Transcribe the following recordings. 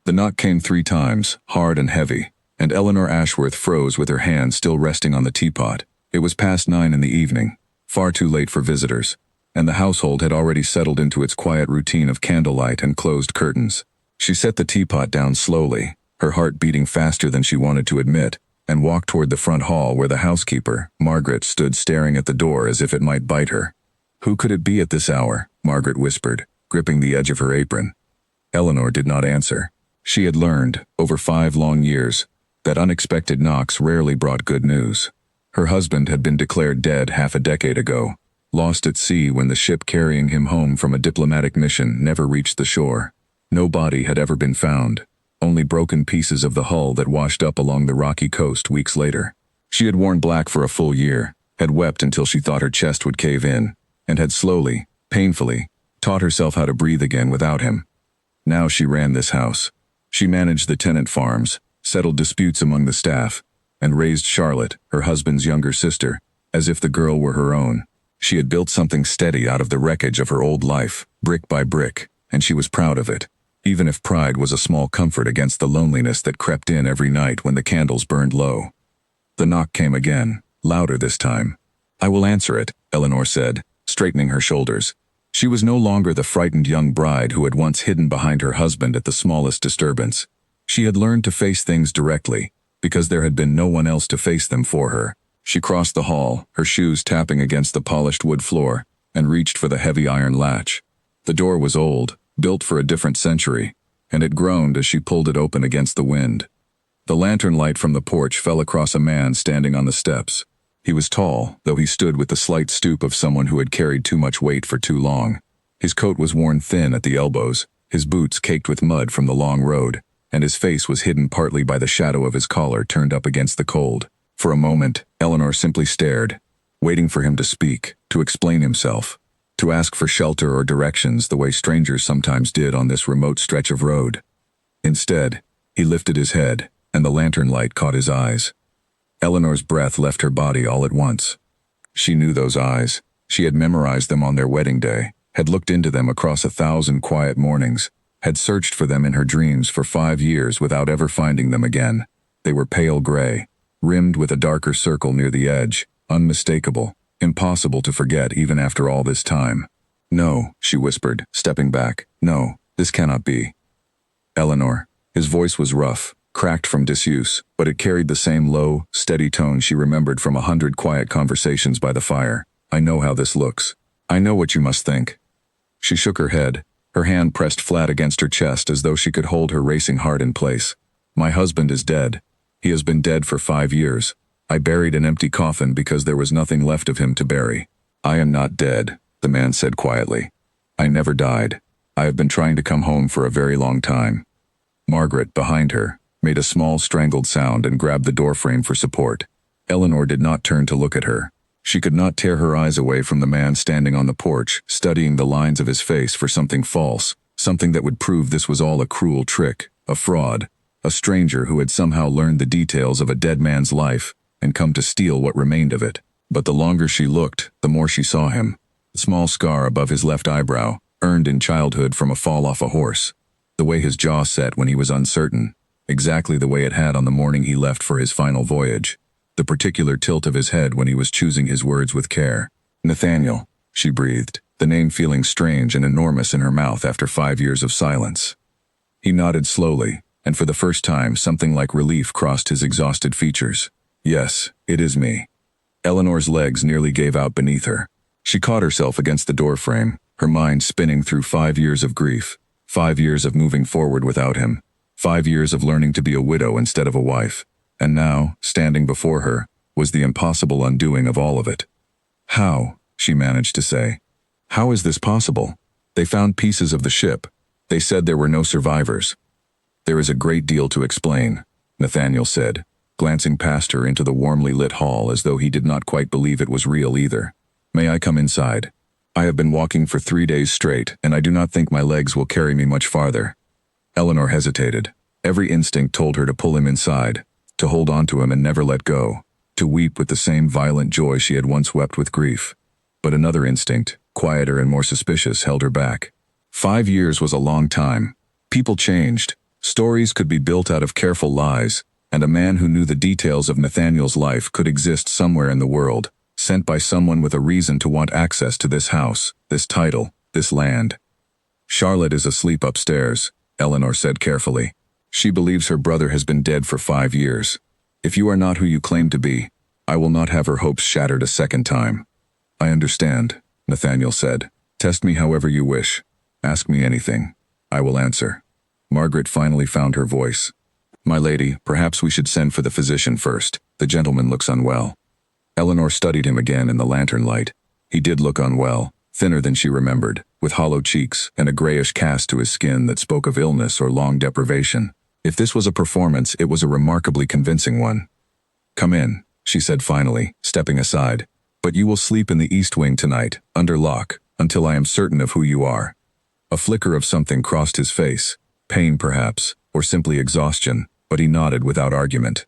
The knock came 3 times, hard and heavy, and Eleanor Ashworth froze with her hand still resting on the teapot. It was past 9 in the evening, far too late for visitors, and the household had already settled into its quiet routine of candlelight and closed curtains. She set the teapot down slowly, her heart beating faster than she wanted to admit, and walked toward the front hall where the housekeeper, Margaret, stood staring at the door as if it might bite her. "Who could it be at this hour?" Margaret whispered, gripping the edge of her apron. Eleanor did not answer. She had learned, over 5 long years, that unexpected knocks rarely brought good news. Her husband had been declared dead half a decade ago, lost at sea when the ship carrying him home from a diplomatic mission never reached the shore. No body had ever been found, only broken pieces of the hull that washed up along the rocky coast weeks later. She had worn black for a full year, had wept until she thought her chest would cave in, and had slowly, painfully, taught herself how to breathe again without him. Now she ran this house. She managed the tenant farms, settled disputes among the staff, and raised Charlotte, her husband's younger sister, as if the girl were her own. She had built something steady out of the wreckage of her old life, brick by brick, and she was proud of it, even if pride was a small comfort against the loneliness that crept in every night when the candles burned low. The knock came again, louder this time. "I will answer it," Eleanor said, straightening her shoulders. She was no longer the frightened young bride who had once hidden behind her husband at the smallest disturbance. She had learned to face things directly, because there had been no one else to face them for her. She crossed the hall, her shoes tapping against the polished wood floor, and reached for the heavy iron latch. The door was old, built for a different century, and it groaned as she pulled it open against the wind. The lantern light from the porch fell across a man standing on the steps. He was tall, though he stood with the slight stoop of someone who had carried too much weight for too long. His coat was worn thin at the elbows, his boots caked with mud from the long road, and his face was hidden partly by the shadow of his collar turned up against the cold. For a moment, Eleanor simply stared, waiting for him to speak, to explain himself, to ask for shelter or directions the way strangers sometimes did on this remote stretch of road. Instead, he lifted his head, and the lantern light caught his eyes. Eleanor's breath left her body all at once. She knew those eyes. She had memorized them on their wedding day, had looked into them across 1,000 quiet mornings, had searched for them in her dreams for 5 years without ever finding them again. They were pale gray, rimmed with a darker circle near the edge, unmistakable, impossible to forget even after all this time. "No," she whispered, stepping back. "No, this cannot be." "Eleanor." His voice was rough, cracked from disuse, but it carried the same low, steady tone she remembered from 100 quiet conversations by the fire. "I know how this looks. I know what you must think." She shook her head, her hand pressed flat against her chest as though she could hold her racing heart in place. "My husband is dead. He has been dead for 5 years. I buried an empty coffin because there was nothing left of him to bury." "I am not dead," the man said quietly. "I never died. I have been trying to come home for a very long time." Margaret, behind her, made a small strangled sound and grabbed the doorframe for support. Eleanor did not turn to look at her. She could not tear her eyes away from the man standing on the porch, studying the lines of his face for something false, something that would prove this was all a cruel trick, a fraud, a stranger who had somehow learned the details of a dead man's life and come to steal what remained of it. But the longer she looked, the more she saw him. The small scar above his left eyebrow, earned in childhood from a fall off a horse. The way his jaw set when he was uncertain, exactly the way it had on the morning he left for his final voyage. The particular tilt of his head when he was choosing his words with care. "Nathaniel," she breathed, the name feeling strange and enormous in her mouth after 5 years of silence. He nodded slowly, and for the first time something like relief crossed his exhausted features. "Yes, it is me." Eleanor's legs nearly gave out beneath her. She caught herself against the doorframe, her mind spinning through 5 years of grief, 5 years of moving forward without him, 5 years of learning to be a widow instead of a wife. And now, standing before her, was the impossible undoing of all of it. "How?" she managed to say. "How is this possible? They found pieces of the ship. They said there were no survivors." "There is a great deal to explain," Nathaniel said, glancing past her into the warmly lit hall as though he did not quite believe it was real either. "May I come inside? I have been walking for 3 days straight, and I do not think my legs will carry me much farther." Eleanor hesitated. Every instinct told her to pull him inside, to hold on to him and never let go, to weep with the same violent joy she had once wept with grief. But another instinct, quieter and more suspicious, held her back. 5 years was a long time. People changed. Stories could be built out of careful lies, and a man who knew the details of Nathaniel's life could exist somewhere in the world, sent by someone with a reason to want access to this house, this title, this land. Charlotte is asleep upstairs, Eleanor said carefully. She believes her brother has been dead for 5 years. If you are not who you claim to be, I will not have her hopes shattered a second time. I understand, Nathaniel said. Test me however you wish. Ask me anything. I will answer. Margaret finally found her voice. My lady, perhaps we should send for the physician first. The gentleman looks unwell. Eleanor studied him again in the lantern light. He did look unwell, thinner than she remembered, with hollow cheeks and a grayish cast to his skin that spoke of illness or long deprivation. If this was a performance, it was a remarkably convincing one. Come in, she said finally, stepping aside. But you will sleep in the east wing tonight, under lock, until I am certain of who you are. A flicker of something crossed his face. Pain, perhaps, or simply exhaustion, but he nodded without argument.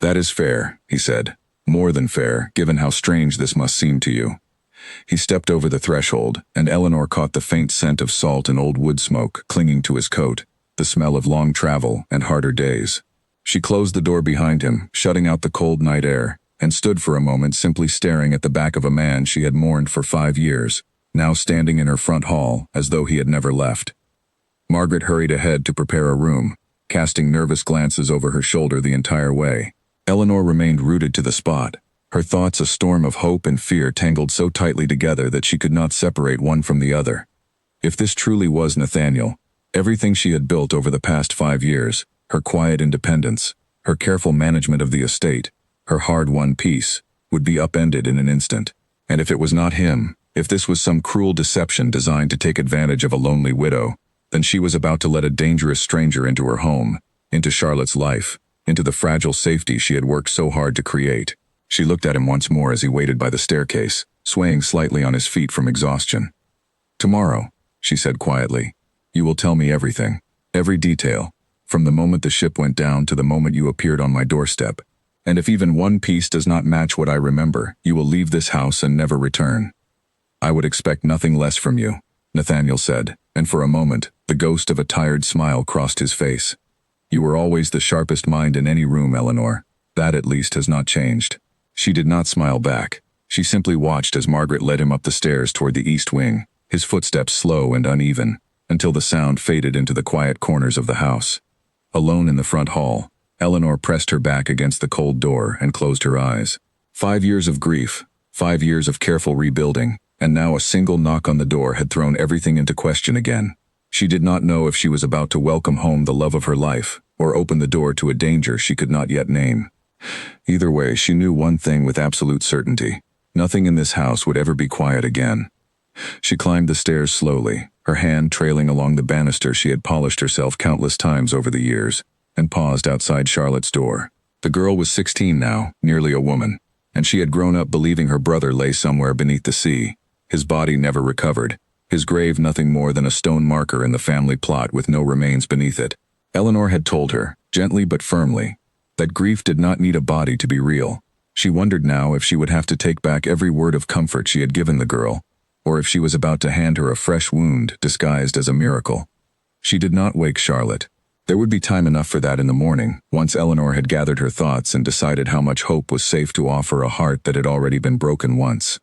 That is fair, he said. More than fair, given how strange this must seem to you. He stepped over the threshold, and Eleanor caught the faint scent of salt and old wood smoke clinging to his coat, the smell of long travel and harder days. She closed the door behind him, shutting out the cold night air, and stood for a moment simply staring at the back of a man she had mourned for 5 years, now standing in her front hall as though he had never left. Margaret hurried ahead to prepare a room, casting nervous glances over her shoulder the entire way. Eleanor remained rooted to the spot, her thoughts a storm of hope and fear tangled so tightly together that she could not separate one from the other. If this truly was Nathaniel, everything she had built over the past 5 years, her quiet independence, her careful management of the estate, her hard-won peace, would be upended in an instant. And if it was not him, if this was some cruel deception designed to take advantage of a lonely widow, then she was about to let a dangerous stranger into her home, into Charlotte's life, into the fragile safety she had worked so hard to create. She looked at him once more as he waited by the staircase, swaying slightly on his feet from exhaustion. Tomorrow, she said quietly, you will tell me everything, every detail, from the moment the ship went down to the moment you appeared on my doorstep. And if even one piece does not match what I remember, you will leave this house and never return. I would expect nothing less from you, Nathaniel said, and for a moment, the ghost of a tired smile crossed his face. You were always the sharpest mind in any room, Eleanor. That at least has not changed. She did not smile back. She simply watched as Margaret led him up the stairs toward the east wing, his footsteps slow and uneven, until the sound faded into the quiet corners of the house. Alone in the front hall, Eleanor pressed her back against the cold door and closed her eyes. 5 years of grief, 5 years of careful rebuilding, and now a single knock on the door had thrown everything into question again. She did not know if she was about to welcome home the love of her life, or open the door to a danger she could not yet name. Either way, she knew one thing with absolute certainty. Nothing in this house would ever be quiet again. She climbed the stairs slowly, her hand trailing along the banister she had polished herself countless times over the years, and paused outside Charlotte's door. The girl was 16 now, nearly a woman, and she had grown up believing her brother lay somewhere beneath the sea, his body never recovered, his grave nothing more than a stone marker in the family plot with no remains beneath it. Eleanor had told her, gently but firmly, that grief did not need a body to be real. She wondered now if she would have to take back every word of comfort she had given the girl, or if she was about to hand her a fresh wound disguised as a miracle. She did not wake Charlotte. There would be time enough for that in the morning, once Eleanor had gathered her thoughts and decided how much hope was safe to offer a heart that had already been broken once.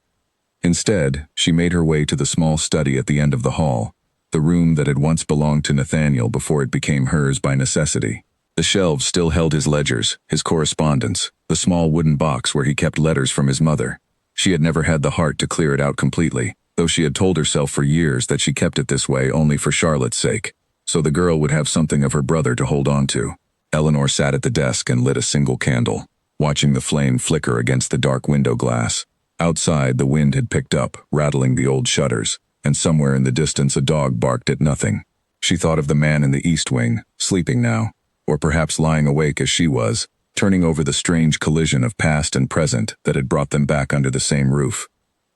Instead, she made her way to the small study at the end of the hall, the room that had once belonged to Nathaniel before it became hers by necessity. The shelves still held his ledgers, his correspondence, the small wooden box where he kept letters from his mother. She had never had the heart to clear it out completely, though she had told herself for years that she kept it this way only for Charlotte's sake, so the girl would have something of her brother to hold on to. Eleanor sat at the desk and lit a single candle, watching the flame flicker against the dark window glass. Outside, the wind had picked up, rattling the old shutters, and somewhere in the distance a dog barked at nothing. She thought of the man in the east wing, sleeping now, or perhaps lying awake as she was, turning over the strange collision of past and present that had brought them back under the same roof.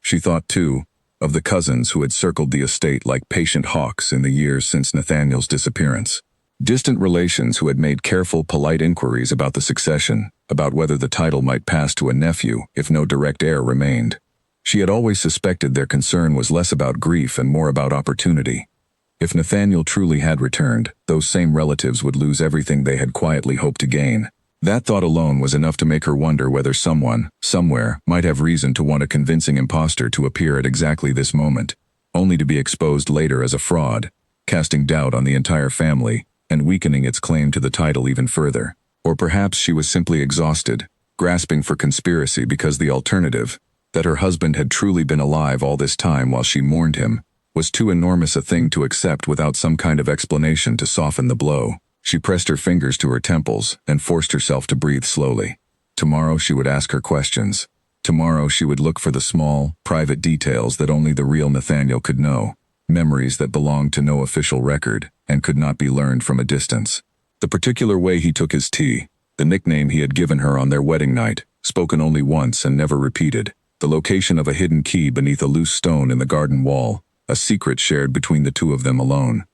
She thought, too, of the cousins who had circled the estate like patient hawks in the years since Nathaniel's disappearance. Distant relations who had made careful, polite inquiries about the succession, about whether the title might pass to a nephew if no direct heir remained. She had always suspected their concern was less about grief and more about opportunity. If Nathaniel truly had returned, those same relatives would lose everything they had quietly hoped to gain. That thought alone was enough to make her wonder whether someone, somewhere, might have reason to want a convincing impostor to appear at exactly this moment, only to be exposed later as a fraud, casting doubt on the entire family and weakening its claim to the title even further. Or perhaps she was simply exhausted, grasping for conspiracy because the alternative, that her husband had truly been alive all this time while she mourned him, was too enormous a thing to accept without some kind of explanation to soften the blow. She pressed her fingers to her temples and forced herself to breathe slowly. Tomorrow she would ask her questions. Tomorrow she would look for the small, private details that only the real Nathaniel could know, memories that belonged to no official record and could not be learned from a distance. The particular way he took his tea, the nickname he had given her on their wedding night, spoken only once and never repeated, the location of a hidden key beneath a loose stone in the garden wall, a secret shared between the two of them alone.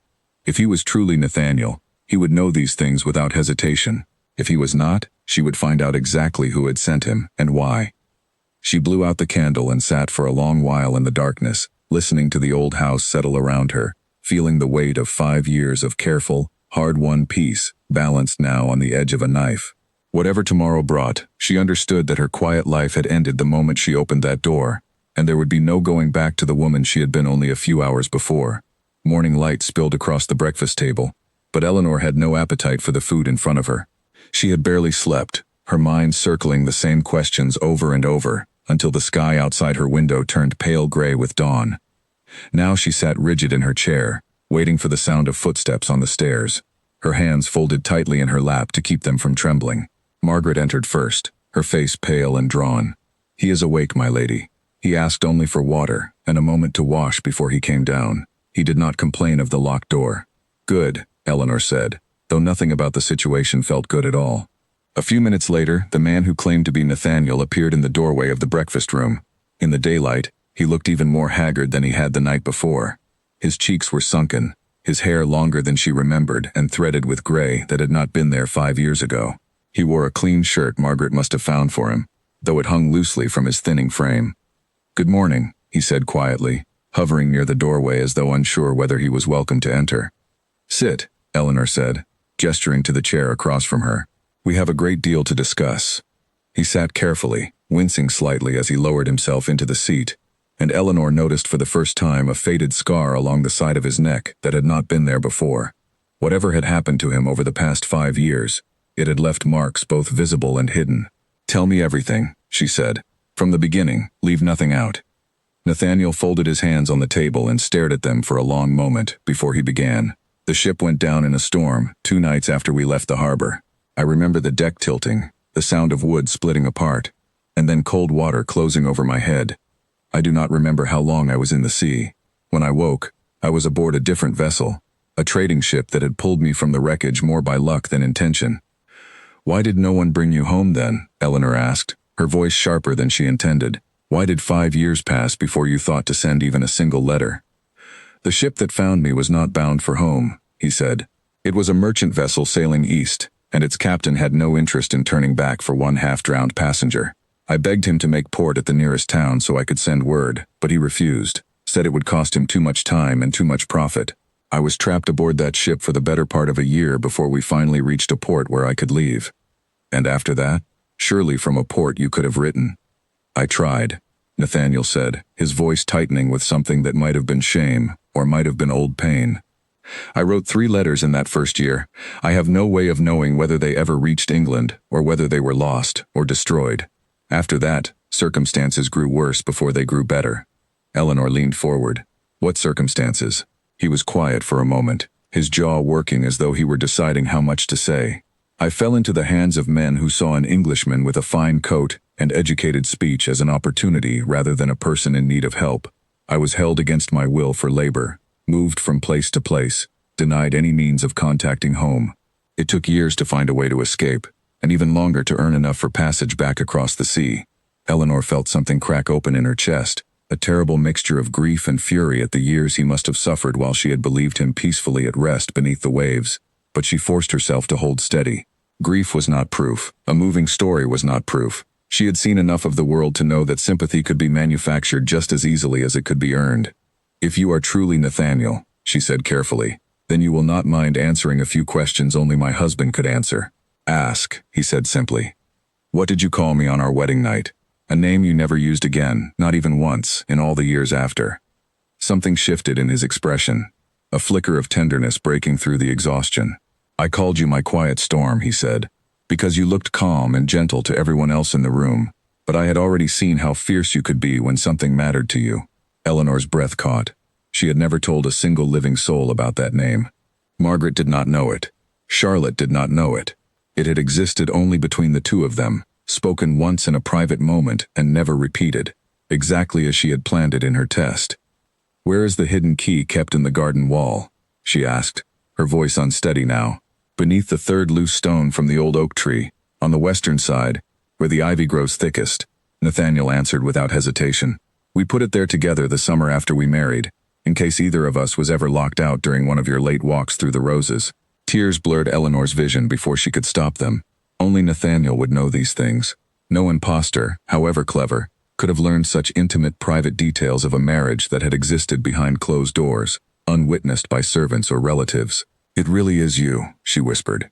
If he was truly Nathaniel, he would know these things without hesitation. If he was not, she would find out exactly who had sent him and why. She blew out the candle and sat for a long while in the darkness, listening to the old house settle around her, feeling the weight of 5 years of careful, hard-won peace, balanced now on the edge of a knife. Whatever tomorrow brought, she understood that her quiet life had ended the moment she opened that door, and there would be no going back to the woman she had been only a few hours before. Morning light spilled across the breakfast table, but Eleanor had no appetite for the food in front of her. She had barely slept, her mind circling the same questions over and over, until the sky outside her window turned pale gray with dawn. Now she sat rigid in her chair, waiting for the sound of footsteps on the stairs, her hands folded tightly in her lap to keep them from trembling. Margaret entered first, her face pale and drawn. "He is awake, my lady. He asked only for water and a moment to wash before he came down. He did not complain of the locked door." "Good," Eleanor said, though nothing about the situation felt good at all. A few minutes later, the man who claimed to be Nathaniel appeared in the doorway of the breakfast room. In the daylight, he looked even more haggard than he had the night before. His cheeks were sunken, his hair longer than she remembered and threaded with gray that had not been there 5 years ago. He wore a clean shirt Margaret must have found for him, though it hung loosely from his thinning frame. "Good morning," he said quietly, hovering near the doorway as though unsure whether he was welcome to enter. "Sit," Eleanor said, gesturing to the chair across from her. "We have a great deal to discuss." He sat carefully, wincing slightly as he lowered himself into the seat, and Eleanor noticed for the first time a faded scar along the side of his neck that had not been there before. Whatever had happened to him over the past 5 years, it had left marks both visible and hidden. "Tell me everything," she said. "From the beginning, leave nothing out." Nathaniel folded his hands on the table and stared at them for a long moment before he began. "The ship went down in a storm 2 nights after we left the harbor. I remember the deck tilting, the sound of wood splitting apart, and then cold water closing over my head. I do not remember how long I was in the sea. When I woke, I was aboard a different vessel, a trading ship that had pulled me from the wreckage more by luck than intention." "Why did no one bring you home then?" Eleanor asked, her voice sharper than she intended. "Why did 5 years pass before you thought to send even a single letter?" "The ship that found me was not bound for home," he said. "It was a merchant vessel sailing east, and its captain had no interest in turning back for one half-drowned passenger. I begged him to make port at the nearest town so I could send word, but he refused, said it would cost him too much time and too much profit. I was trapped aboard that ship for the better part of a year before we finally reached a port where I could leave. And after that, surely from a port you could have written." "I tried," Nathaniel said, his voice tightening with something that might have been shame or might have been old pain. "I wrote 3 letters in that first year. I have no way of knowing whether they ever reached England or whether they were lost or destroyed. After that, circumstances grew worse before they grew better." Eleanor leaned forward. "What circumstances?" He was quiet for a moment, his jaw working as though he were deciding how much to say. "I fell into the hands of men who saw an Englishman with a fine coat and educated speech as an opportunity rather than a person in need of help. I was held against my will for labor, moved from place to place, denied any means of contacting home. It took years to find a way to escape, and even longer to earn enough for passage back across the sea." Eleanor felt something crack open in her chest, a terrible mixture of grief and fury at the years he must have suffered while she had believed him peacefully at rest beneath the waves. But she forced herself to hold steady. Grief was not proof. A moving story was not proof. She had seen enough of the world to know that sympathy could be manufactured just as easily as it could be earned. "If you are truly Nathaniel," she said carefully. Then you will not mind answering a few questions only my husband could answer. Ask, he said simply. What did you call me on our wedding night? A name you never used again, not even once, in all the years after. Something shifted in his expression, a flicker of tenderness breaking through the exhaustion. I called you my quiet storm, he said, because you looked calm and gentle to everyone else in the room, but I had already seen how fierce you could be when something mattered to you. Eleanor's breath caught. She had never told a single living soul about that name. Margaret did not know it. Charlotte did not know it. It had existed only between the two of them, spoken once in a private moment and never repeated, exactly as she had planned it in her test. Where is the hidden key kept in the garden wall? She asked, her voice unsteady now. Beneath the third loose stone from the old oak tree, on the western side, where the ivy grows thickest, Nathaniel answered without hesitation. We put it there together the summer after we married, in case either of us was ever locked out during one of your late walks through the roses. Tears blurred Eleanor's vision before she could stop them. Only Nathaniel would know these things. No imposter, however clever, could have learned such intimate private details of a marriage that had existed behind closed doors, unwitnessed by servants or relatives. It really is you, she whispered.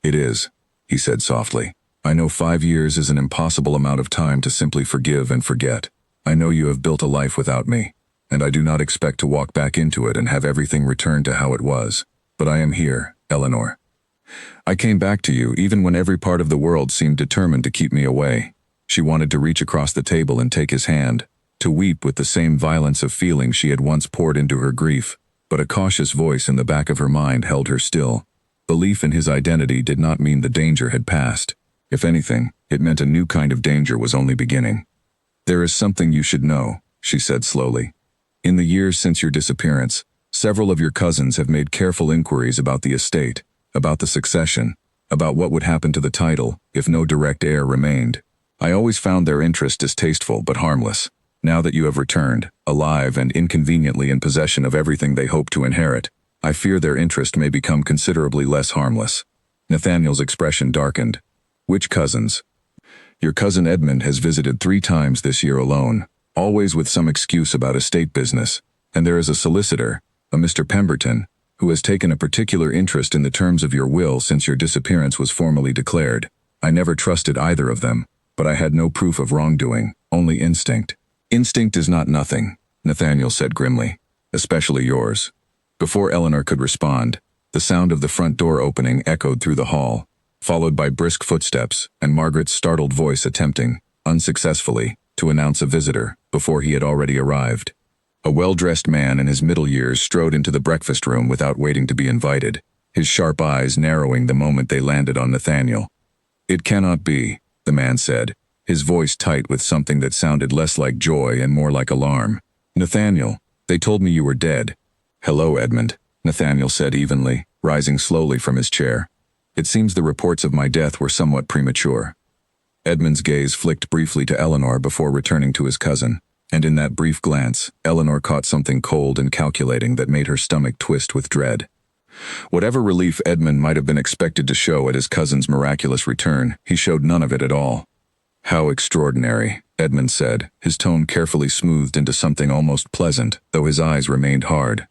It is, he said softly. I know 5 years is an impossible amount of time to simply forgive and forget. I know you have built a life without me, and I do not expect to walk back into it and have everything return to how it was. But I am here, Eleanor. I came back to you even when every part of the world seemed determined to keep me away. She wanted to reach across the table and take his hand, to weep with the same violence of feeling she had once poured into her grief, but a cautious voice in the back of her mind held her still. Belief in his identity did not mean the danger had passed. If anything, it meant a new kind of danger was only beginning. There is something you should know, she said slowly. In the years since your disappearance, several of your cousins have made careful inquiries about the estate, about the succession, about what would happen to the title if no direct heir remained. I always found their interest distasteful but harmless. Now that you have returned, alive and inconveniently in possession of everything they hope to inherit, I fear their interest may become considerably less harmless. Nathaniel's expression darkened. Which cousins? Your cousin Edmund has visited 3 times this year alone, always with some excuse about estate business, and there is a solicitor, a Mr. Pemberton, who has taken a particular interest in the terms of your will since your disappearance was formally declared. I never trusted either of them, but I had no proof of wrongdoing, only instinct. Instinct is not nothing, Nathaniel said grimly, especially yours. Before Eleanor could respond, the sound of the front door opening echoed through the hall, followed by brisk footsteps and Margaret's startled voice attempting, unsuccessfully, to announce a visitor before he had already arrived. A well-dressed man in his middle years strode into the breakfast room without waiting to be invited, his sharp eyes narrowing the moment they landed on Nathaniel. It cannot be, the man said, his voice tight with something that sounded less like joy and more like alarm. Nathaniel, they told me you were dead. Hello, Edmund, Nathaniel said evenly, rising slowly from his chair. It seems the reports of my death were somewhat premature. Edmund's gaze flicked briefly to Eleanor before returning to his cousin, and in that brief glance, Eleanor caught something cold and calculating that made her stomach twist with dread. Whatever relief Edmund might have been expected to show at his cousin's miraculous return, he showed none of it at all. How extraordinary, Edmund said, his tone carefully smoothed into something almost pleasant, though his eyes remained hard.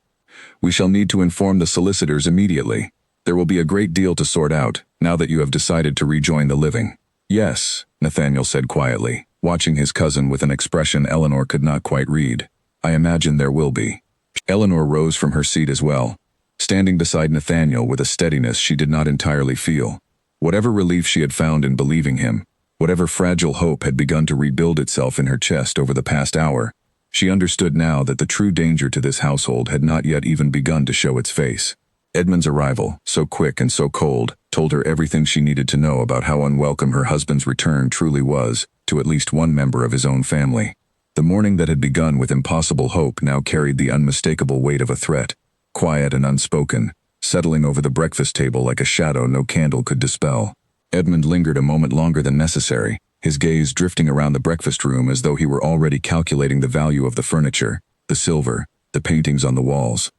We shall need to inform the solicitors immediately. There will be a great deal to sort out, now that you have decided to rejoin the living. Yes, Nathaniel said quietly, watching his cousin with an expression Eleanor could not quite read. I imagine there will be. Eleanor rose from her seat as well, standing beside Nathaniel with a steadiness she did not entirely feel. Whatever relief she had found in believing him, whatever fragile hope had begun to rebuild itself in her chest over the past hour, she understood now that the true danger to this household had not yet even begun to show its face. Edmund's arrival, so quick and so cold, told her everything she needed to know about how unwelcome her husband's return truly was to at least one member of his own family. The morning that had begun with impossible hope now carried the unmistakable weight of a threat, quiet and unspoken, settling over the breakfast table like a shadow no candle could dispel. Edmund lingered a moment longer than necessary, his gaze drifting around the breakfast room as though he were already calculating the value of the furniture, the silver, the paintings on the walls.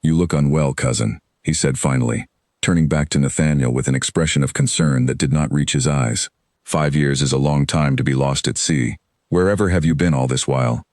You look unwell, cousin, he said finally, turning back to Nathaniel with an expression of concern that did not reach his eyes. 5 years is a long time to be lost at sea. Wherever have you been all this while?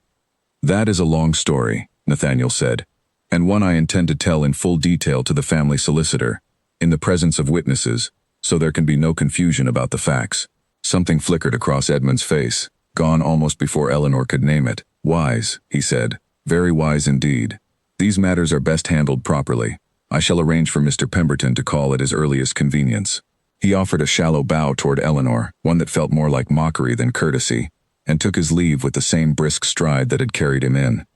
That is a long story, Nathaniel said. and one I intend to tell in full detail to the family solicitor, in the presence of witnesses, so there can be no confusion about the facts. Something flickered across Edmund's face, gone almost before Eleanor could name it. Wise, he said. Very wise indeed. These matters are best handled properly. I shall arrange for Mr. Pemberton to call at his earliest convenience. He offered a shallow bow toward Eleanor, one that felt more like mockery than courtesy, and took his leave with the same brisk stride that had carried him in.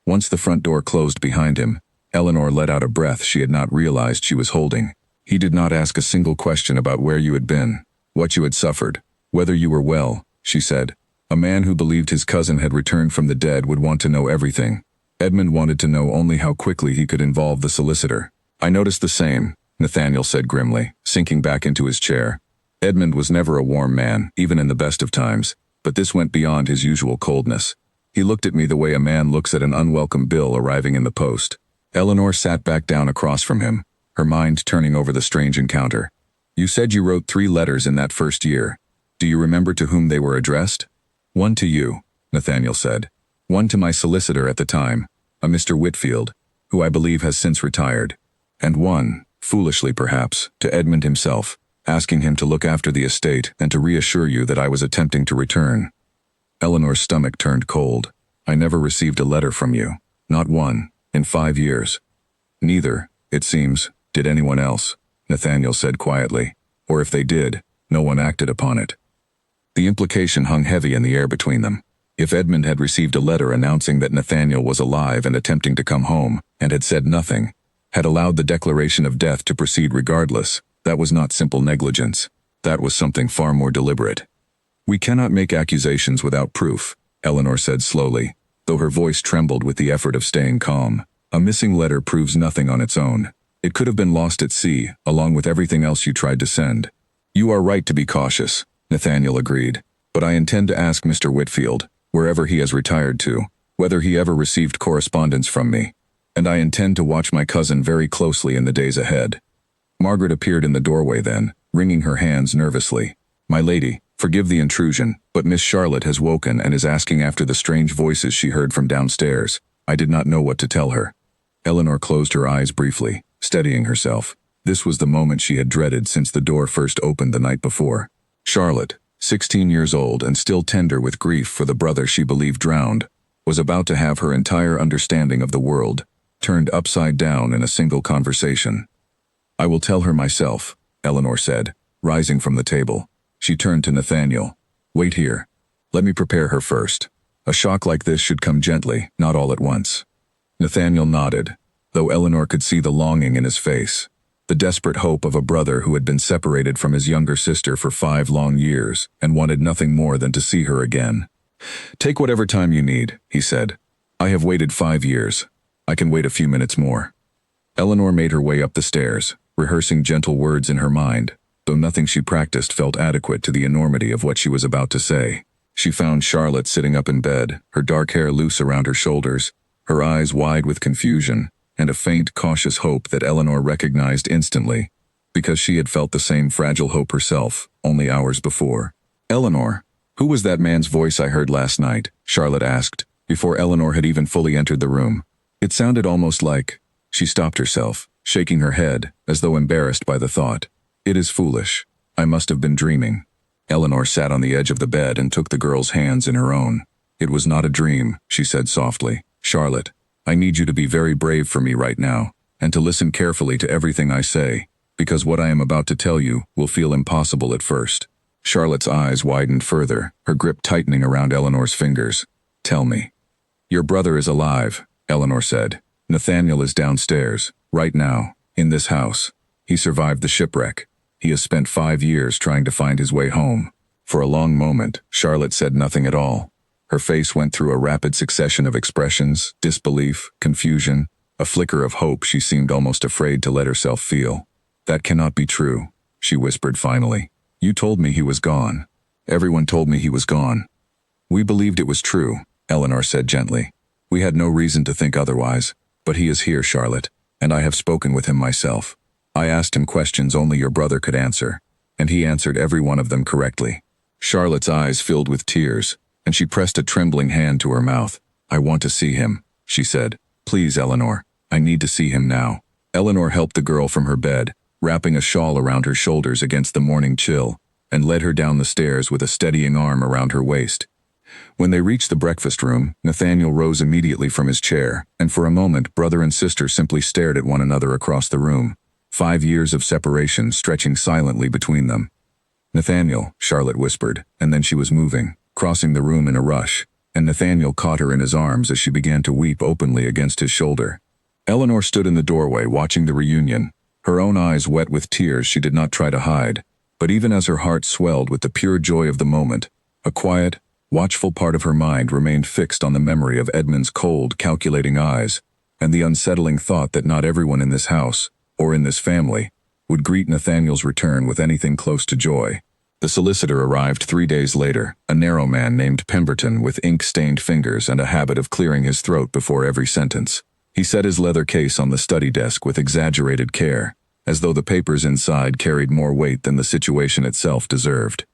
Once the front door closed behind him, Eleanor let out a breath she had not realized she was holding. He did not ask a single question about where you had been, what you had suffered, whether you were well, she said. A man who believed his cousin had returned from the dead would want to know everything. Edmund wanted to know only how quickly he could involve the solicitor. I noticed the same, Nathaniel said grimly, sinking back into his chair. Edmund was never a warm man, even in the best of times, but this went beyond his usual coldness. He looked at me the way a man looks at an unwelcome bill arriving in the post. Eleanor sat back down across from him, her mind turning over the strange encounter. You said you wrote 3 letters in that first year. Do you remember to whom they were addressed? One to you, Nathaniel said. One to my solicitor at the time, a Mr. Whitfield, who I believe has since retired. And one, foolishly perhaps, to Edmund himself, asking him to look after the estate and to reassure you that I was attempting to return. Eleanor's stomach turned cold. I never received a letter from you. Not one, in 5 years. Neither, it seems, did anyone else, Nathaniel said quietly. Or if they did, no one acted upon it. The implication hung heavy in the air between them. If Edmund had received a letter announcing that Nathaniel was alive and attempting to come home, and had said nothing, had allowed the declaration of death to proceed regardless, that was not simple negligence. That was something far more deliberate. We cannot make accusations without proof, Eleanor said slowly, though her voice trembled with the effort of staying calm. A missing letter proves nothing on its own. It could have been lost at sea, along with everything else you tried to send. You are right to be cautious, Nathaniel agreed, but I intend to ask Mr. Whitfield, wherever he has retired to, whether he ever received correspondence from me, and I intend to watch my cousin very closely in the days ahead. Margaret appeared in the doorway then, wringing her hands nervously. My lady, forgive the intrusion, but Miss Charlotte has woken and is asking after the strange voices she heard from downstairs. I did not know what to tell her. Eleanor closed her eyes briefly, steadying herself. This was the moment she had dreaded since the door first opened the night before. Charlotte, 16 years old and still tender with grief for the brother she believed drowned, was about to have her entire understanding of the world turned upside down in a single conversation. I will tell her myself, Eleanor said, rising from the table. She turned to Nathaniel. Wait here. Let me prepare her first. A shock like this should come gently, not all at once. Nathaniel nodded, though Eleanor could see the longing in his face, the desperate hope of a brother who had been separated from his younger sister for 5 long years and wanted nothing more than to see her again. Take whatever time you need, he said. I have waited 5 years. I can wait a few minutes more. Eleanor made her way up the stairs, rehearsing gentle words in her mind, though nothing she practiced felt adequate to the enormity of what she was about to say. She found Charlotte sitting up in bed, her dark hair loose around her shoulders, her eyes wide with confusion, and a faint, cautious hope that Eleanor recognized instantly, because she had felt the same fragile hope herself, only hours before. Eleanor, who was that man's voice I heard last night? Charlotte asked, before Eleanor had even fully entered the room. It sounded almost like... She stopped herself, shaking her head, as though embarrassed by the thought. It is foolish. I must have been dreaming. Eleanor sat on the edge of the bed and took the girl's hands in her own. It was not a dream, she said softly. Charlotte, I need you to be very brave for me right now, and to listen carefully to everything I say, because what I am about to tell you will feel impossible at first. Charlotte's eyes widened further, her grip tightening around Eleanor's fingers. Tell me. Your brother is alive, Eleanor said. Nathaniel is downstairs, right now, in this house. He survived the shipwreck. He has spent 5 years trying to find his way home. For a long moment, Charlotte said nothing at all. Her face went through a rapid succession of expressions, disbelief, confusion, a flicker of hope she seemed almost afraid to let herself feel. That cannot be true, she whispered finally. You told me he was gone. Everyone told me he was gone. We believed it was true, Eleanor said gently. We had no reason to think otherwise. But he is here, Charlotte, and I have spoken with him myself. I asked him questions only your brother could answer, and he answered every one of them correctly. Charlotte's eyes filled with tears, and she pressed a trembling hand to her mouth. I want to see him, she said. Please, Eleanor, I need to see him now. Eleanor helped the girl from her bed, wrapping a shawl around her shoulders against the morning chill, and led her down the stairs with a steadying arm around her waist. When they reached the breakfast room, Nathaniel rose immediately from his chair, and for a moment brother and sister simply stared at one another across the room, 5 years of separation stretching silently between them. "Nathaniel," Charlotte whispered, and then she was moving, crossing the room in a rush, and Nathaniel caught her in his arms as she began to weep openly against his shoulder. Eleanor stood in the doorway watching the reunion, her own eyes wet with tears she did not try to hide, but even as her heart swelled with the pure joy of the moment, a quiet, watchful part of her mind remained fixed on the memory of Edmund's cold, calculating eyes, and the unsettling thought that not everyone in this house, or in this family, would greet Nathaniel's return with anything close to joy. The solicitor arrived 3 days later, a narrow man named Pemberton with ink-stained fingers and a habit of clearing his throat before every sentence. He set his leather case on the study desk with exaggerated care, as though the papers inside carried more weight than the situation itself deserved.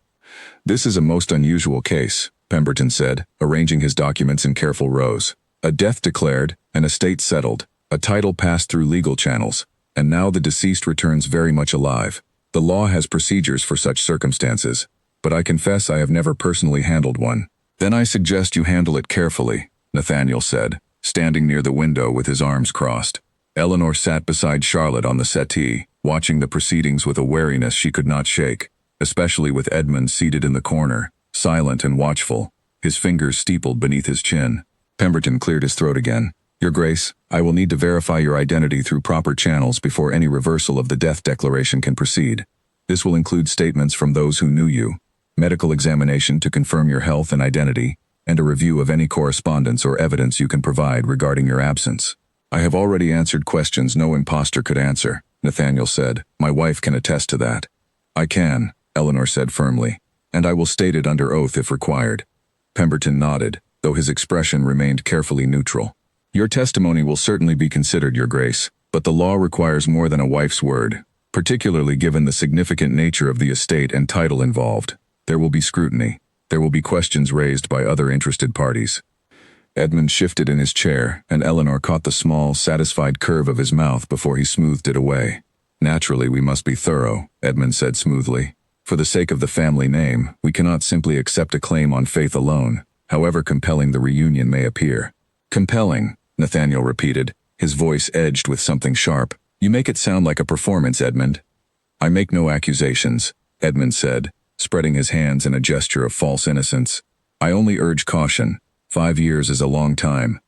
"This is a most unusual case," Pemberton said, arranging his documents in careful rows. "A death declared, an estate settled, a title passed through legal channels, and now the deceased returns very much alive. The law has procedures for such circumstances, but I confess I have never personally handled one." "Then I suggest you handle it carefully," Nathaniel said, standing near the window with his arms crossed. Eleanor sat beside Charlotte on the settee, watching the proceedings with a wariness she could not shake, especially with Edmund seated in the corner, silent and watchful, his fingers steepled beneath his chin. Pemberton cleared his throat again. "Your Grace, I will need to verify your identity through proper channels before any reversal of the death declaration can proceed. This will include statements from those who knew you, medical examination to confirm your health and identity, and a review of any correspondence or evidence you can provide regarding your absence." "I have already answered questions no imposter could answer," Nathaniel said. "My wife can attest to that." "I can," Eleanor said firmly, "and I will state it under oath if required." Pemberton nodded, though his expression remained carefully neutral. "Your testimony will certainly be considered, Your Grace, but the law requires more than a wife's word, particularly given the significant nature of the estate and title involved. There will be scrutiny. There will be questions raised by other interested parties." Edmund shifted in his chair, and Eleanor caught the small, satisfied curve of his mouth before he smoothed it away. "Naturally, we must be thorough," Edmund said smoothly. "For the sake of the family name, we cannot simply accept a claim on faith alone, however compelling the reunion may appear." "Compelling," Nathaniel repeated, his voice edged with something sharp. "You make it sound like a performance, Edmund." "I make no accusations," Edmund said, spreading his hands in a gesture of false innocence. "I only urge caution. 5 years is a long time.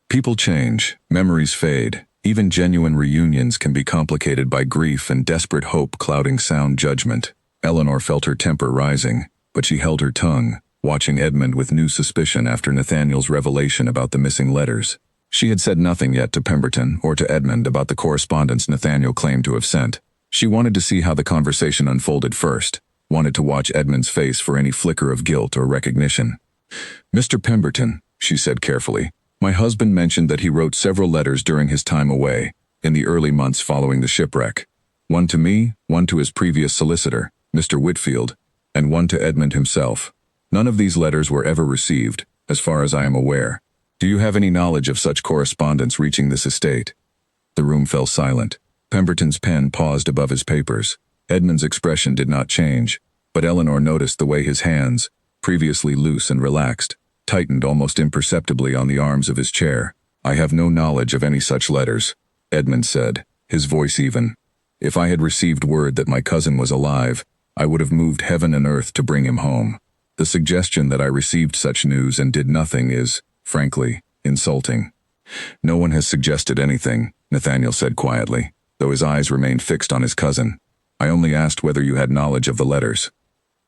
People change, memories fade. Even genuine reunions can be complicated by grief and desperate hope clouding sound judgment." Eleanor felt her temper rising, but she held her tongue, watching Edmund with new suspicion after Nathaniel's revelation about the missing letters. She had said nothing yet to Pemberton or to Edmund about the correspondence Nathaniel claimed to have sent. She wanted to see how the conversation unfolded first, wanted to watch Edmund's face for any flicker of guilt or recognition. "Mr. Pemberton," she said carefully, "my husband mentioned that he wrote several letters during his time away, in the early months following the shipwreck. One to me, one to his previous solicitor, Mr. Whitfield, and one to Edmund himself. None of these letters were ever received, as far as I am aware. Do you have any knowledge of such correspondence reaching this estate?" The room fell silent. Pemberton's pen paused above his papers. Edmund's expression did not change, but Eleanor noticed the way his hands, previously loose and relaxed, tightened almost imperceptibly on the arms of his chair. "I have no knowledge of any such letters," Edmund said, his voice even. "If I had received word that my cousin was alive, I would have moved heaven and earth to bring him home. The suggestion that I received such news and did nothing is, frankly, insulting." "No one has suggested anything," Nathaniel said quietly, though his eyes remained fixed on his cousin. "I only asked whether you had knowledge of the letters."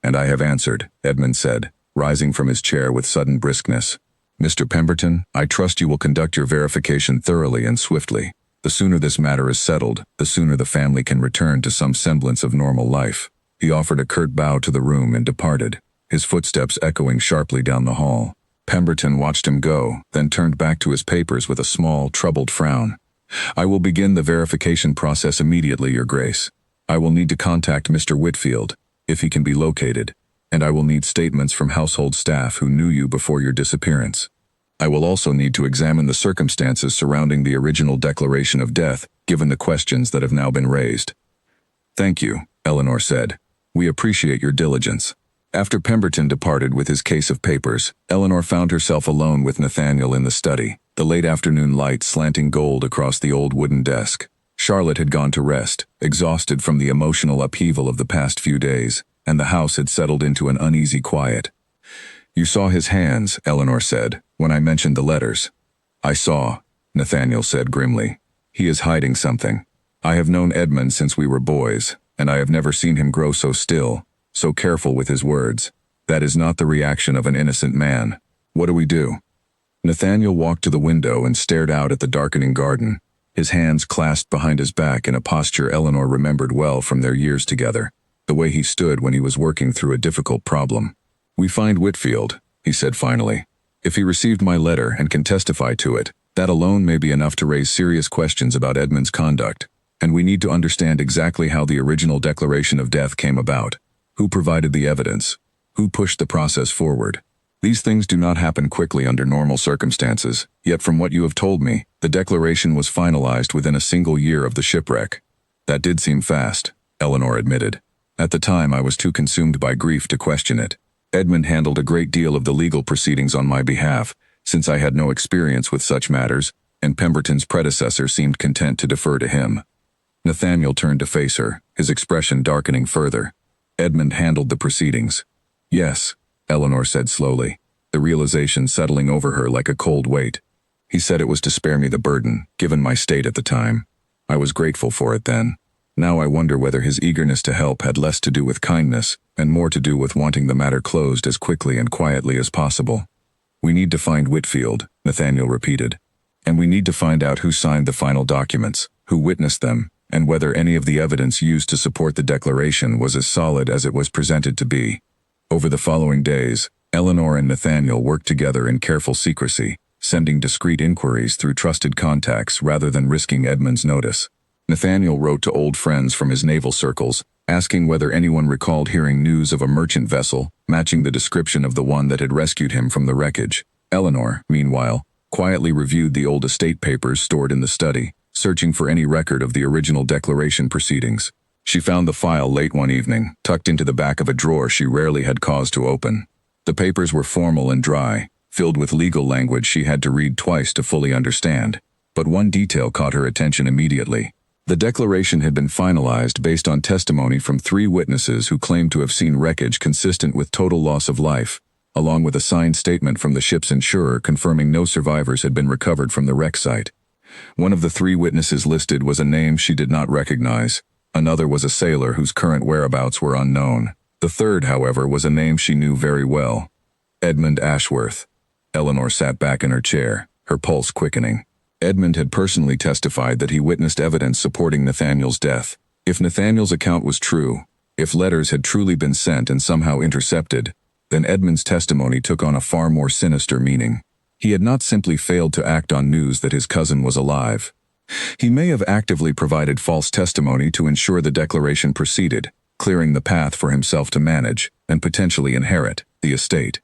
"And I have answered," Edmund said, rising from his chair with sudden briskness. "Mr. Pemberton, I trust you will conduct your verification thoroughly and swiftly. The sooner this matter is settled, the sooner the family can return to some semblance of normal life." He offered a curt bow to the room and departed, his footsteps echoing sharply down the hall. Pemberton watched him go, then turned back to his papers with a small, troubled frown. "I will begin the verification process immediately, Your Grace. I will need to contact Mr. Whitfield, if he can be located, and I will need statements from household staff who knew you before your disappearance." I will also need to examine the circumstances surrounding the original declaration of death, given the questions that have now been raised. Thank you, Eleanor said. We appreciate your diligence. After Pemberton departed with his case of papers, Eleanor found herself alone with Nathaniel in the study, the late afternoon light slanting gold across the old wooden desk. Charlotte had gone to rest, exhausted from the emotional upheaval of the past few days, and the house had settled into an uneasy quiet. You saw his hands, Eleanor said, when I mentioned the letters. I saw, Nathaniel said grimly. He is hiding something. I have known Edmund since we were boys, and I have never seen him grow so still, so careful with his words. That is not the reaction of an innocent man. What do we do? Nathaniel walked to the window and stared out at the darkening garden, his hands clasped behind his back in a posture Eleanor remembered well from their years together, the way he stood when he was working through a difficult problem. We find Whitfield, he said finally. If he received my letter and can testify to it, that alone may be enough to raise serious questions about Edmund's conduct, and we need to understand exactly how the original declaration of death came about. Who provided the evidence? Who pushed the process forward? These things do not happen quickly under normal circumstances, yet from what you have told me, the declaration was finalized within a single year of the shipwreck. That did seem fast, Eleanor admitted. At the time I was too consumed by grief to question it. Edmund handled a great deal of the legal proceedings on my behalf, since I had no experience with such matters, and Pemberton's predecessor seemed content to defer to him. Nathaniel turned to face her, his expression darkening further. Edmund handled the proceedings. Yes, Eleanor said slowly, the realization settling over her like a cold weight. He said it was to spare me the burden, given my state at the time. I was grateful for it then. Now I wonder whether his eagerness to help had less to do with kindness and more to do with wanting the matter closed as quickly and quietly as possible. We need to find Whitfield, Nathaniel repeated. And we need to find out who signed the final documents, who witnessed them, and whether any of the evidence used to support the declaration was as solid as it was presented to be. Over the following days, Eleanor and Nathaniel worked together in careful secrecy, sending discreet inquiries through trusted contacts rather than risking Edmund's notice. Nathaniel wrote to old friends from his naval circles, asking whether anyone recalled hearing news of a merchant vessel matching the description of the one that had rescued him from the wreckage. Eleanor, meanwhile, quietly reviewed the old estate papers stored in the study, searching for any record of the original declaration proceedings. She found the file late one evening, tucked into the back of a drawer she rarely had cause to open. The papers were formal and dry, filled with legal language she had to read twice to fully understand. But one detail caught her attention immediately. The declaration had been finalized based on testimony from 3 witnesses who claimed to have seen wreckage consistent with total loss of life, along with a signed statement from the ship's insurer confirming no survivors had been recovered from the wreck site. One of the 3 witnesses listed was a name she did not recognize. Another was a sailor whose current whereabouts were unknown. The third, however, was a name she knew very well. Edmund Ashworth. Eleanor sat back in her chair, her pulse quickening. Edmund had personally testified that he witnessed evidence supporting Nathaniel's death. If Nathaniel's account was true, if letters had truly been sent and somehow intercepted, then Edmund's testimony took on a far more sinister meaning. He had not simply failed to act on news that his cousin was alive. He may have actively provided false testimony to ensure the declaration proceeded, clearing the path for himself to manage, and potentially inherit, the estate.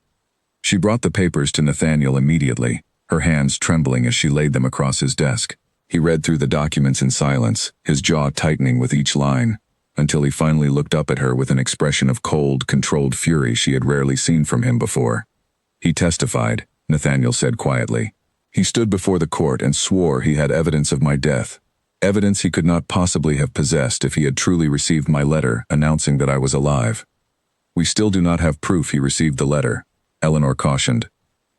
She brought the papers to Nathaniel immediately, her hands trembling as she laid them across his desk. He read through the documents in silence, his jaw tightening with each line, until he finally looked up at her with an expression of cold, controlled fury she had rarely seen from him before. He testified, Nathaniel said quietly. He stood before the court and swore he had evidence of my death, evidence he could not possibly have possessed if he had truly received my letter announcing that I was alive. We still do not have proof he received the letter, Eleanor cautioned,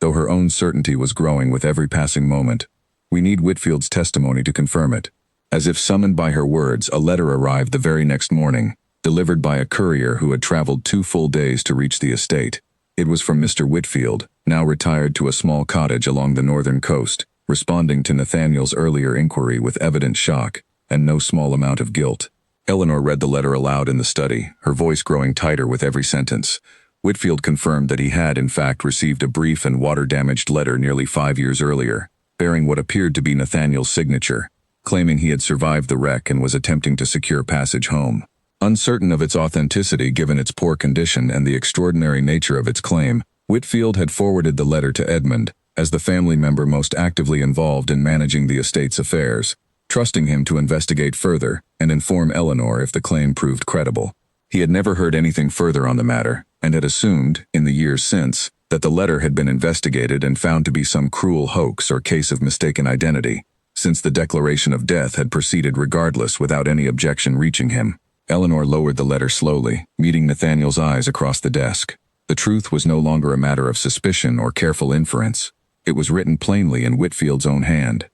though her own certainty was growing with every passing moment. We need Whitfield's testimony to confirm it. As if summoned by her words, a letter arrived the very next morning, delivered by a courier who had traveled 2 full days to reach the estate. It was from Mr. Whitfield, now retired to a small cottage along the northern coast, responding to Nathaniel's earlier inquiry with evident shock and no small amount of guilt. Eleanor read the letter aloud in the study, her voice growing tighter with every sentence. Whitfield confirmed that he had, in fact, received a brief and water-damaged letter nearly 5 years earlier, bearing what appeared to be Nathaniel's signature, claiming he had survived the wreck and was attempting to secure passage home. Uncertain of its authenticity given its poor condition and the extraordinary nature of its claim, Whitfield had forwarded the letter to Edmund, as the family member most actively involved in managing the estate's affairs, trusting him to investigate further and inform Eleanor if the claim proved credible. He had never heard anything further on the matter, and had assumed, in the years since, that the letter had been investigated and found to be some cruel hoax or case of mistaken identity, since the declaration of death had proceeded regardless without any objection reaching him. Eleanor lowered the letter slowly, meeting Nathaniel's eyes across the desk. The truth was no longer a matter of suspicion or careful inference. It was written plainly in Whitfield's own hand.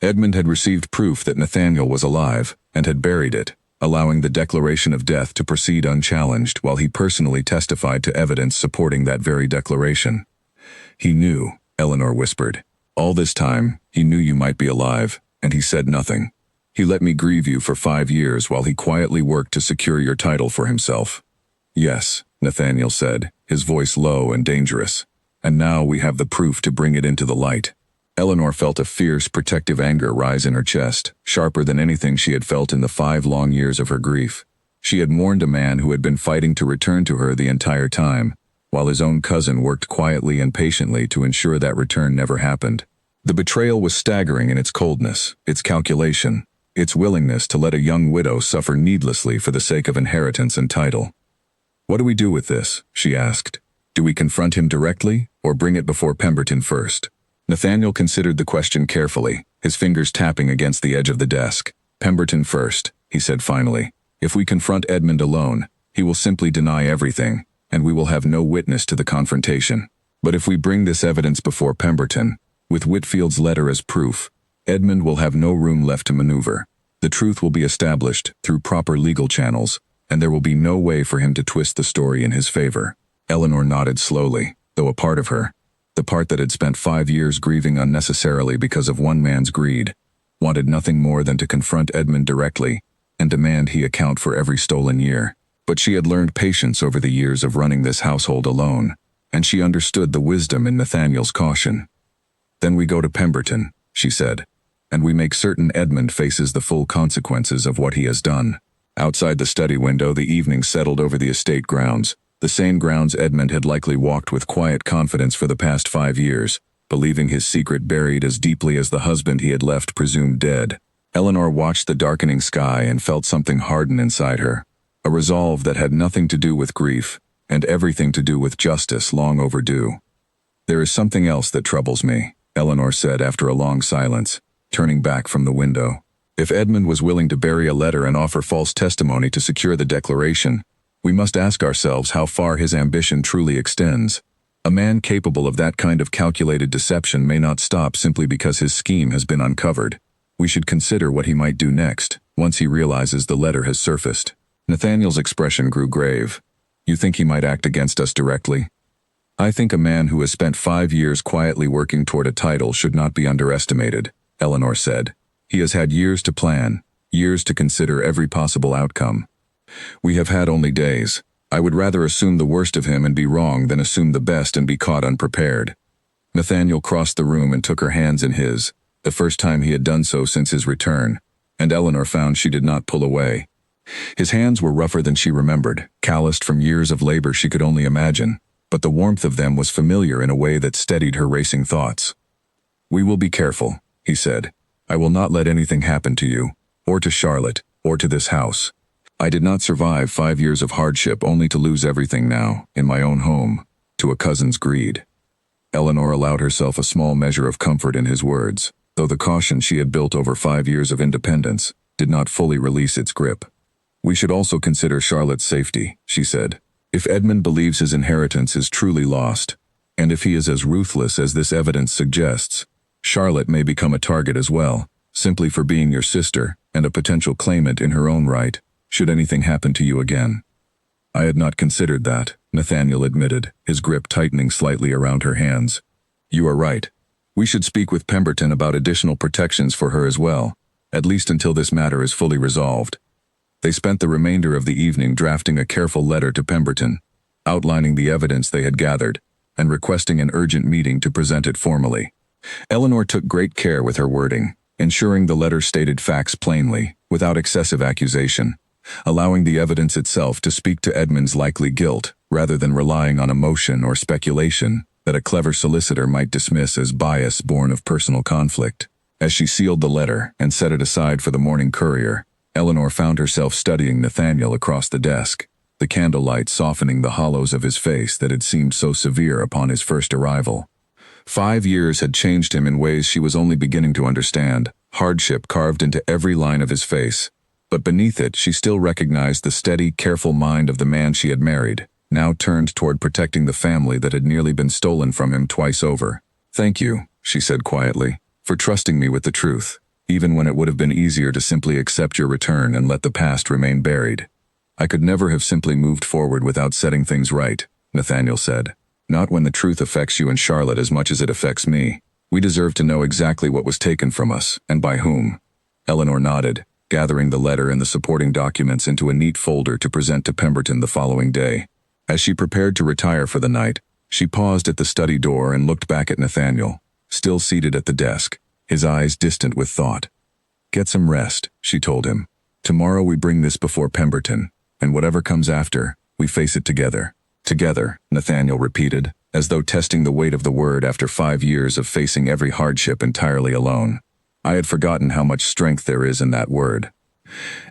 Edmund had received proof that Nathaniel was alive, and had buried it, allowing the declaration of death to proceed unchallenged while he personally testified to evidence supporting that very declaration. He knew, Eleanor whispered. All this time, he knew you might be alive, and he said nothing. He let me grieve you for 5 years while he quietly worked to secure your title for himself. Yes, Nathaniel said, his voice low and dangerous. And now we have the proof to bring it into the light. Eleanor felt a fierce, protective anger rise in her chest, sharper than anything she had felt in the 5 long years of her grief. She had mourned a man who had been fighting to return to her the entire time, while his own cousin worked quietly and patiently to ensure that return never happened. The betrayal was staggering in its coldness, its calculation, its willingness to let a young widow suffer needlessly for the sake of inheritance and title. "What do we do with this?" she asked. "Do we confront him directly, or bring it before Pemberton first?" Nathaniel considered the question carefully, his fingers tapping against the edge of the desk. "Pemberton first," he said finally. "If we confront Edmund alone, he will simply deny everything, and we will have no witness to the confrontation. But if we bring this evidence before Pemberton, with Whitfield's letter as proof, Edmund will have no room left to maneuver. The truth will be established through proper legal channels, and there will be no way for him to twist the story in his favor." Eleanor nodded slowly, though a part of her, the part that had spent 5 years grieving unnecessarily because of one man's greed, wanted nothing more than to confront Edmund directly and demand he account for every stolen year. But she had learned patience over the years of running this household alone, and she understood the wisdom in Nathaniel's caution. "Then we go to Pemberton," she said, "and we make certain Edmund faces the full consequences of what he has done." Outside the study window, the evening settled over the estate grounds, the same grounds Edmund had likely walked with quiet confidence for the past 5 years, believing his secret buried as deeply as the husband he had left presumed dead. Eleanor watched the darkening sky and felt something harden inside her, a resolve that had nothing to do with grief, and everything to do with justice long overdue. "There is something else that troubles me," Eleanor said after a long silence, turning back from the window. "If Edmund was willing to bury a letter and offer false testimony to secure the declaration, we must ask ourselves how far his ambition truly extends. A man capable of that kind of calculated deception may not stop simply because his scheme has been uncovered. We should consider what he might do next, once he realizes the letter has surfaced." Nathaniel's expression grew grave. "You think he might act against us directly?" "I think a man who has spent 5 years quietly working toward a title should not be underestimated," Eleanor said. "He has had years to plan, years to consider every possible outcome. We have had only days. I would rather assume the worst of him and be wrong than assume the best and be caught unprepared." Nathaniel crossed the room and took her hands in his, the first time he had done so since his return, and Eleanor found she did not pull away. His hands were rougher than she remembered, calloused from years of labor she could only imagine, but the warmth of them was familiar in a way that steadied her racing thoughts. "We will be careful," he said. "I will not let anything happen to you, or to Charlotte, or to this house. I did not survive 5 years of hardship only to lose everything now, in my own home, to a cousin's greed." Eleanor allowed herself a small measure of comfort in his words, though the caution she had built over 5 years of independence did not fully release its grip. "We should also consider Charlotte's safety," she said. "If Edmund believes his inheritance is truly lost, and if he is as ruthless as this evidence suggests, Charlotte may become a target as well, simply for being your sister and a potential claimant in her own right, should anything happen to you again." "I had not considered that," Nathaniel admitted, his grip tightening slightly around her hands. "You are right. We should speak with Pemberton about additional protections for her as well, at least until this matter is fully resolved." They spent the remainder of the evening drafting a careful letter to Pemberton, outlining the evidence they had gathered, and requesting an urgent meeting to present it formally. Eleanor took great care with her wording, ensuring the letter stated facts plainly, without excessive accusation, allowing the evidence itself to speak to Edmund's likely guilt, rather than relying on emotion or speculation that a clever solicitor might dismiss as bias born of personal conflict. As she sealed the letter and set it aside for the morning courier, Eleanor found herself studying Nathaniel across the desk, the candlelight softening the hollows of his face that had seemed so severe upon his first arrival. 5 years had changed him in ways she was only beginning to understand, hardship carved into every line of his face. But beneath it, she still recognized the steady, careful mind of the man she had married, now turned toward protecting the family that had nearly been stolen from him twice over. "Thank you," she said quietly, "for trusting me with the truth, even when it would have been easier to simply accept your return and let the past remain buried." "I could never have simply moved forward without setting things right," Nathaniel said. "Not when the truth affects you and Charlotte as much as it affects me. We deserve to know exactly what was taken from us, and by whom." Eleanor nodded, gathering the letter and the supporting documents into a neat folder to present to Pemberton the following day. As she prepared to retire for the night, she paused at the study door and looked back at Nathaniel, still seated at the desk, his eyes distant with thought. "Get some rest," she told him. "Tomorrow we bring this before Pemberton, and whatever comes after, we face it together." "Together," Nathaniel repeated, as though testing the weight of the word after 5 years of facing every hardship entirely alone. I had forgotten how much strength there is in that word.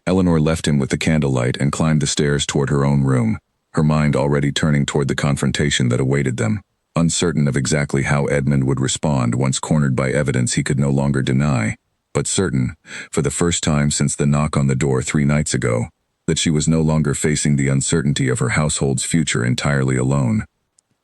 Eleanor left him with the candlelight and climbed the stairs toward her own room, her mind already turning toward the confrontation that awaited them. Uncertain of exactly how Edmund would respond once cornered by evidence he could no longer deny, but certain, for the first time since the knock on the door 3 nights ago, that she was no longer facing the uncertainty of her household's future entirely alone.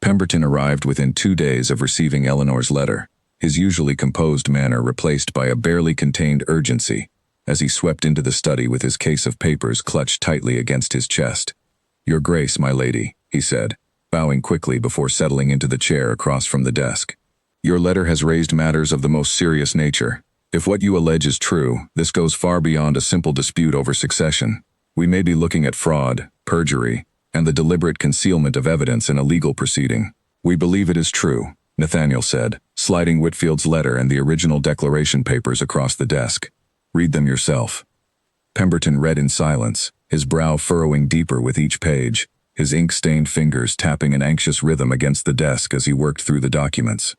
Pemberton arrived within 2 days of receiving Eleanor's letter, his usually composed manner replaced by a barely contained urgency, as he swept into the study with his case of papers clutched tightly against his chest. "Your Grace, my lady," he said, bowing quickly before settling into the chair across from the desk. "Your letter has raised matters of the most serious nature. If what you allege is true, this goes far beyond a simple dispute over succession. We may be looking at fraud, perjury, and the deliberate concealment of evidence in a legal proceeding." "We believe it is true," Nathaniel said, sliding Whitfield's letter and the original declaration papers across the desk. "Read them yourself." Pemberton read in silence, his brow furrowing deeper with each page, his ink-stained fingers tapping an anxious rhythm against the desk as he worked through the documents.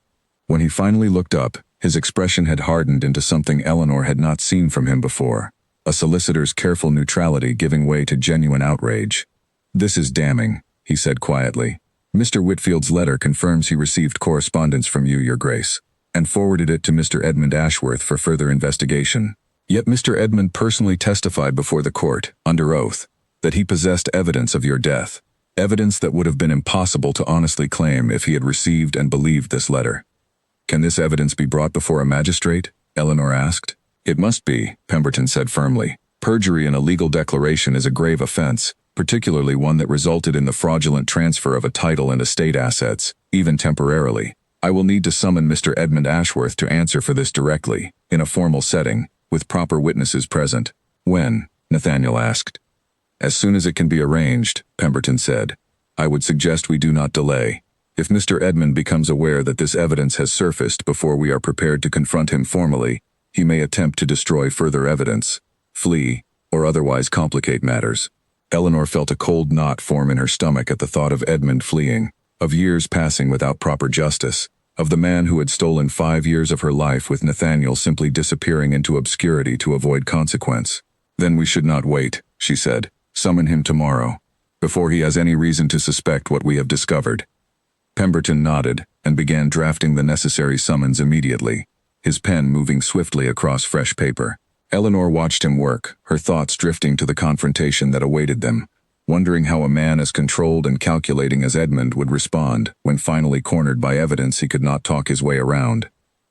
When he finally looked up, his expression had hardened into something Eleanor had not seen from him before, a solicitor's careful neutrality giving way to genuine outrage. "This is damning," he said quietly. "Mr. Whitfield's letter confirms he received correspondence from you, Your Grace, and forwarded it to Mr. Edmund Ashworth for further investigation. Yet Mr. Edmund personally testified before the court, under oath, that he possessed evidence of your death, evidence that would have been impossible to honestly claim if he had received and believed this letter." "Can this evidence be brought before a magistrate?" Eleanor asked. "It must be," Pemberton said firmly. "Perjury in a legal declaration is a grave offense, particularly one that resulted in the fraudulent transfer of a title and estate assets, even temporarily. I will need to summon Mr. Edmund Ashworth to answer for this directly, in a formal setting, with proper witnesses present." "When?" Nathaniel asked. "As soon as it can be arranged," Pemberton said. "I would suggest we do not delay. If Mr. Edmund becomes aware that this evidence has surfaced before we are prepared to confront him formally, he may attempt to destroy further evidence, flee, or otherwise complicate matters." Eleanor felt a cold knot form in her stomach at the thought of Edmund fleeing, of years passing without proper justice, of the man who had stolen 5 years of her life with Nathaniel simply disappearing into obscurity to avoid consequence. "Then we should not wait," she said. "Summon him tomorrow, before he has any reason to suspect what we have discovered." Pemberton nodded and began drafting the necessary summons immediately, his pen moving swiftly across fresh paper. Eleanor watched him work, her thoughts drifting to the confrontation that awaited them, wondering how a man as controlled and calculating as Edmund would respond when finally cornered by evidence he could not talk his way around.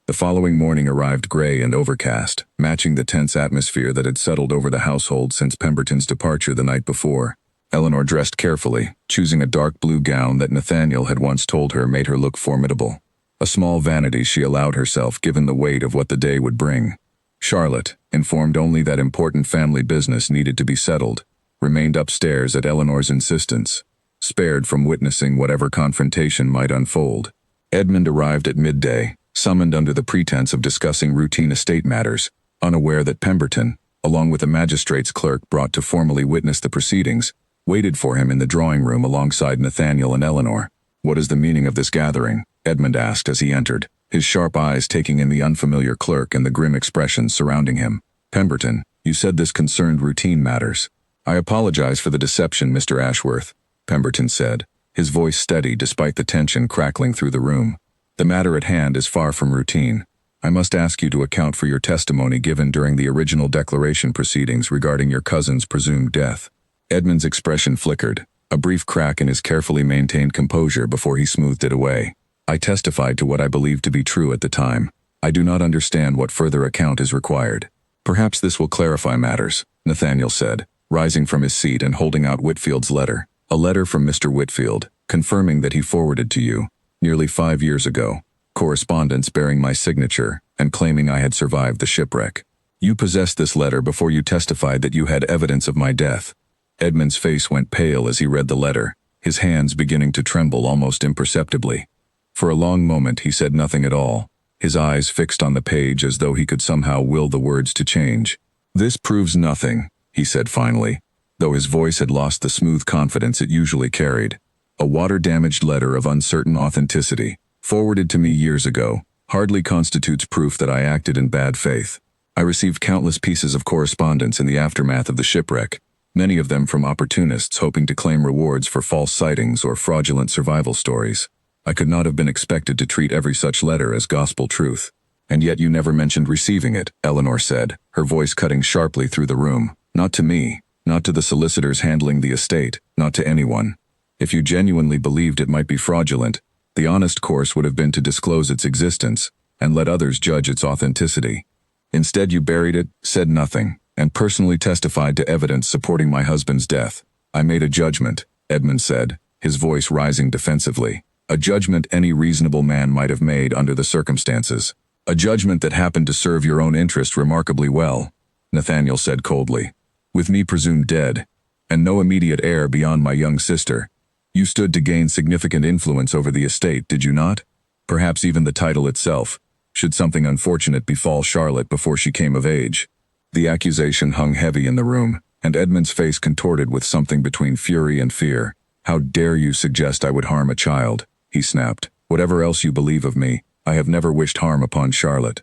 The following morning arrived gray and overcast, matching the tense atmosphere that had settled over the household since Pemberton's departure the night before. Eleanor dressed carefully, choosing a dark blue gown that Nathaniel had once told her made her look formidable. A small vanity she allowed herself given the weight of what the day would bring. Charlotte, informed only that important family business needed to be settled, remained upstairs at Eleanor's insistence, spared from witnessing whatever confrontation might unfold. Edmund arrived at midday, summoned under the pretense of discussing routine estate matters, unaware that Pemberton, along with a magistrate's clerk brought to formally witness the proceedings, waited for him in the drawing room alongside Nathaniel and Eleanor. "What is the meaning of this gathering?" Edmund asked as he entered, his sharp eyes taking in the unfamiliar clerk and the grim expressions surrounding him. "Pemberton, you said this concerned routine matters." "I apologize for the deception, Mr. Ashworth," Pemberton said, his voice steady despite the tension crackling through the room. "The matter at hand is far from routine. I must ask you to account for your testimony given during the original declaration proceedings regarding your cousin's presumed death." Edmund's expression flickered, a brief crack in his carefully maintained composure before he smoothed it away. "I testified to what I believed to be true at the time. I do not understand what further account is required." "Perhaps this will clarify matters," Nathaniel said, rising from his seat and holding out Whitfield's letter. "A letter from Mr. Whitfield, confirming that he forwarded to you, nearly 5 years ago, correspondence bearing my signature and claiming I had survived the shipwreck. You possessed this letter before you testified that you had evidence of my death." Edmund's face went pale as he read the letter, his hands beginning to tremble almost imperceptibly. For a long moment he said nothing at all, his eyes fixed on the page as though he could somehow will the words to change. "This proves nothing," he said finally, though his voice had lost the smooth confidence it usually carried. "A water-damaged letter of uncertain authenticity, forwarded to me years ago, hardly constitutes proof that I acted in bad faith. I received countless pieces of correspondence in the aftermath of the shipwreck, many of them from opportunists hoping to claim rewards for false sightings or fraudulent survival stories. I could not have been expected to treat every such letter as gospel truth. And yet you never mentioned receiving it," Eleanor said, her voice cutting sharply through the room. "Not to me, not to the solicitors handling the estate, not to anyone. If you genuinely believed it might be fraudulent, the honest course would have been to disclose its existence and let others judge its authenticity. Instead you buried it, said nothing, and personally testified to evidence supporting my husband's death. I made a judgment," Edmund said, his voice rising defensively. "A judgment any reasonable man might have made under the circumstances. A judgment that happened to serve your own interest remarkably well," Nathaniel said coldly. "With me presumed dead, and no immediate heir beyond my young sister, you stood to gain significant influence over the estate, did you not? Perhaps even the title itself, should something unfortunate befall Charlotte before she came of age." The accusation hung heavy in the room, and Edmund's face contorted with something between fury and fear. "How dare you suggest I would harm a child?" he snapped. "Whatever else you believe of me, I have never wished harm upon Charlotte."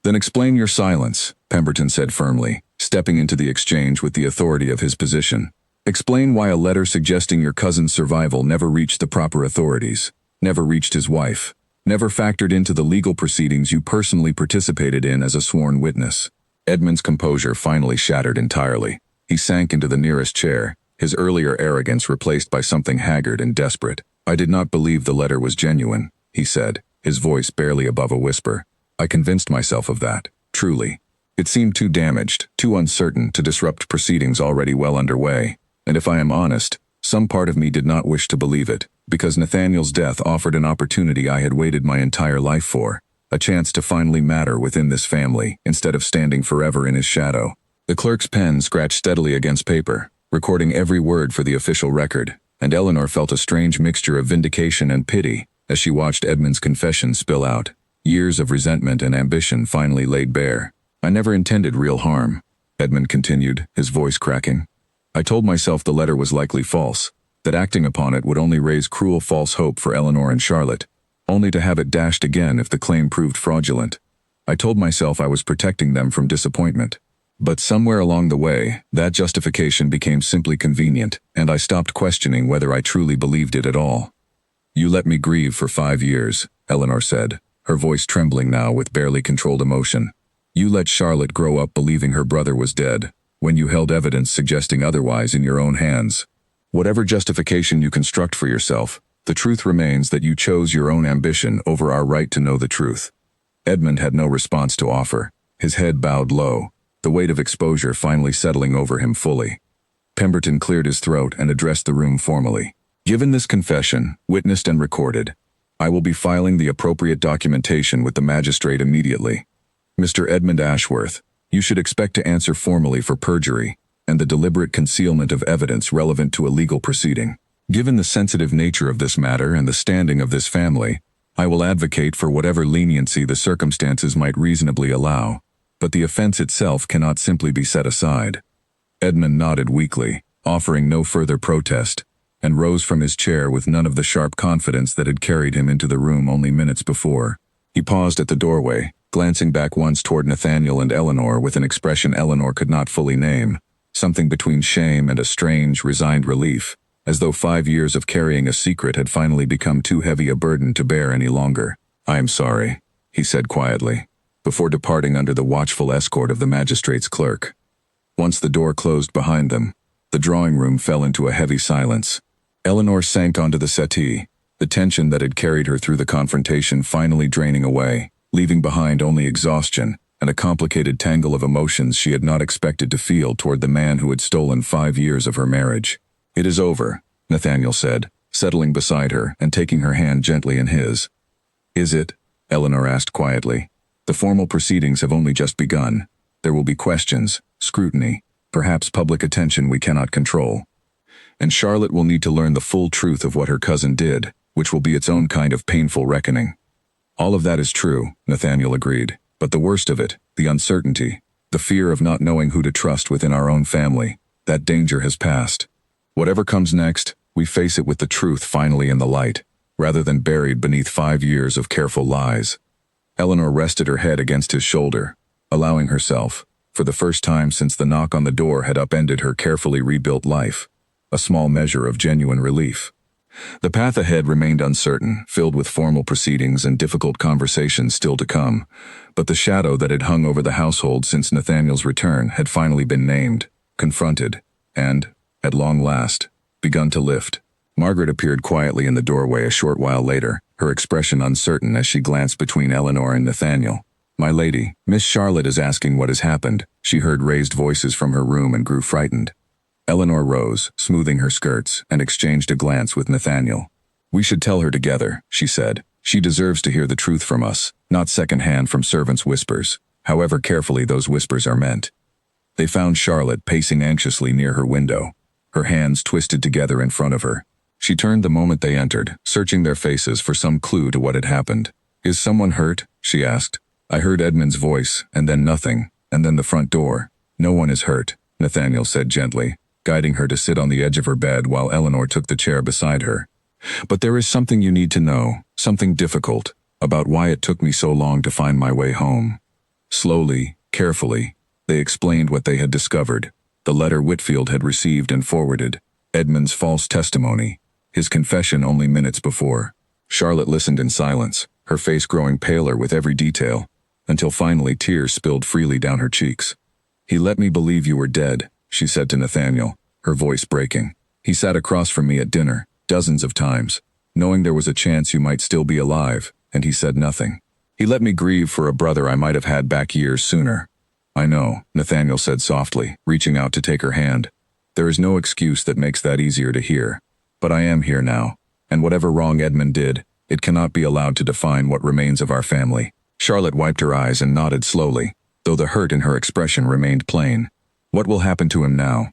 "Then explain your silence," Pemberton said firmly, stepping into the exchange with the authority of his position. "Explain why a letter suggesting your cousin's survival never reached the proper authorities, never reached his wife, never factored into the legal proceedings you personally participated in as a sworn witness." Edmund's composure finally shattered entirely. He sank into the nearest chair, his earlier arrogance replaced by something haggard and desperate. "I did not believe the letter was genuine," he said, his voice barely above a whisper. "I convinced myself of that, truly. It seemed too damaged, too uncertain to disrupt proceedings already well underway. And if I am honest, some part of me did not wish to believe it, because Nathaniel's death offered an opportunity I had waited my entire life for, a chance to finally matter within this family instead of standing forever in his shadow." The clerk's pen scratched steadily against paper, recording every word for the official record, and Eleanor felt a strange mixture of vindication and pity as she watched Edmund's confession spill out. Years of resentment and ambition finally laid bare. "I never intended real harm," Edmund continued, his voice cracking. "I told myself the letter was likely false, that acting upon it would only raise cruel false hope for Eleanor and Charlotte, only to have it dashed again if the claim proved fraudulent. I told myself I was protecting them from disappointment. But somewhere along the way, that justification became simply convenient, and I stopped questioning whether I truly believed it at all." "You let me grieve for 5 years," Eleanor said, her voice trembling now with barely controlled emotion. "You let Charlotte grow up believing her brother was dead, when you held evidence suggesting otherwise in your own hands. Whatever justification you construct for yourself, the truth remains that you chose your own ambition over our right to know the truth." Edmund had no response to offer, his head bowed low, the weight of exposure finally settling over him fully. Pemberton cleared his throat and addressed the room formally. "Given this confession, witnessed and recorded, I will be filing the appropriate documentation with the magistrate immediately. Mr. Edmund Ashworth, you should expect to answer formally for perjury and the deliberate concealment of evidence relevant to a legal proceeding. Given the sensitive nature of this matter and the standing of this family, I will advocate for whatever leniency the circumstances might reasonably allow, but the offense itself cannot simply be set aside." Edmund nodded weakly, offering no further protest. and rose from his chair with none of the sharp confidence that had carried him into the room only minutes before. He paused at the doorway, glancing back once toward Nathaniel and Eleanor with an expression Eleanor could not fully name, something between shame and a strange, resigned relief, as though 5 years of carrying a secret had finally become too heavy a burden to bear any longer. "I am sorry," he said quietly, before departing under the watchful escort of the magistrate's clerk. Once the door closed behind them, the drawing room fell into a heavy silence. Eleanor sank onto the settee, the tension that had carried her through the confrontation finally draining away, leaving behind only exhaustion and a complicated tangle of emotions she had not expected to feel toward the man who had stolen 5 years of her marriage. "It is over," Nathaniel said, settling beside her and taking her hand gently in his. "Is it?" Eleanor asked quietly. "The formal proceedings have only just begun. There will be questions, scrutiny, perhaps public attention we cannot control. And Charlotte will need to learn the full truth of what her cousin did, which will be its own kind of painful reckoning." "All of that is true," Nathaniel agreed, "but the worst of it, the uncertainty, the fear of not knowing who to trust within our own family, that danger has passed. Whatever comes next, we face it with the truth finally in the light, rather than buried beneath 5 years of careful lies." Eleanor rested her head against his shoulder, allowing herself, for the first time since the knock on the door had upended her carefully rebuilt life, a small measure of genuine relief. The path ahead remained uncertain, filled with formal proceedings and difficult conversations still to come, but the shadow that had hung over the household since Nathaniel's return had finally been named, confronted, and, at long last, begun to lift. Margaret appeared quietly in the doorway a short while later, her expression uncertain as she glanced between Eleanor and Nathaniel. "My lady, Miss Charlotte is asking what has happened." She heard raised voices from her room and grew frightened. Eleanor rose, smoothing her skirts, and exchanged a glance with Nathaniel. "We should tell her together," she said. "She deserves to hear the truth from us, not secondhand from servants' whispers, however carefully those whispers are meant." They found Charlotte pacing anxiously near her window, her hands twisted together in front of her. She turned the moment they entered, searching their faces for some clue to what had happened. "Is someone hurt?" she asked. "I heard Edmund's voice, and then nothing, and then the front door." "No one is hurt," Nathaniel said gently, guiding her to sit on the edge of her bed while Eleanor took the chair beside her. "But there is something you need to know, something difficult, about why it took me so long to find my way home." Slowly, carefully, they explained what they had discovered, the letter Whitfield had received and forwarded, Edmund's false testimony, his confession only minutes before. Charlotte listened in silence, her face growing paler with every detail, until finally tears spilled freely down her cheeks. "He let me believe you were dead," she said to Nathaniel, her voice breaking. "He sat across from me at dinner, dozens of times, knowing there was a chance you might still be alive, and he said nothing. He let me grieve for a brother I might have had back years sooner." "I know," Nathaniel said softly, reaching out to take her hand. "There is no excuse that makes that easier to hear. But I am here now, and whatever wrong Edmund did, it cannot be allowed to define what remains of our family." Charlotte wiped her eyes and nodded slowly, though the hurt in her expression remained plain. "What will happen to him now?"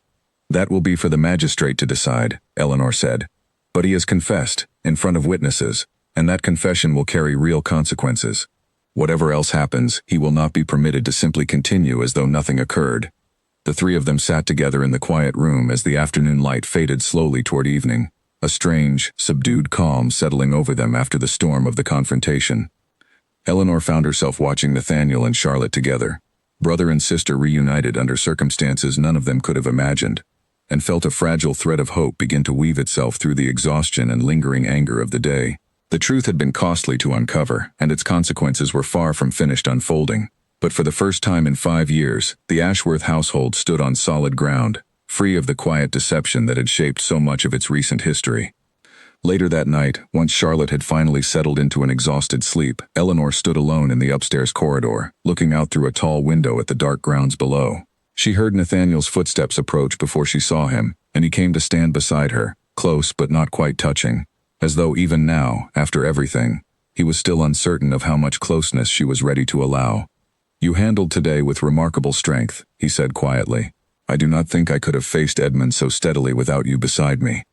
"That will be for the magistrate to decide," Eleanor said. "But he has confessed, in front of witnesses, and that confession will carry real consequences. Whatever else happens, he will not be permitted to simply continue as though nothing occurred." The three of them sat together in the quiet room as the afternoon light faded slowly toward evening, a strange, subdued calm settling over them after the storm of the confrontation. Eleanor found herself watching Nathaniel and Charlotte together, brother and sister reunited under circumstances none of them could have imagined, and felt a fragile thread of hope begin to weave itself through the exhaustion and lingering anger of the day. The truth had been costly to uncover, and its consequences were far from finished unfolding. But for the first time in 5 years, the Ashworth household stood on solid ground, free of the quiet deception that had shaped so much of its recent history. Later that night, once Charlotte had finally settled into an exhausted sleep, Eleanor stood alone in the upstairs corridor, looking out through a tall window at the dark grounds below. She heard Nathaniel's footsteps approach before she saw him, and he came to stand beside her, close but not quite touching, as though even now, after everything, he was still uncertain of how much closeness she was ready to allow. "You handled today with remarkable strength," he said quietly. "I do not think I could have faced Edmund so steadily without you beside me."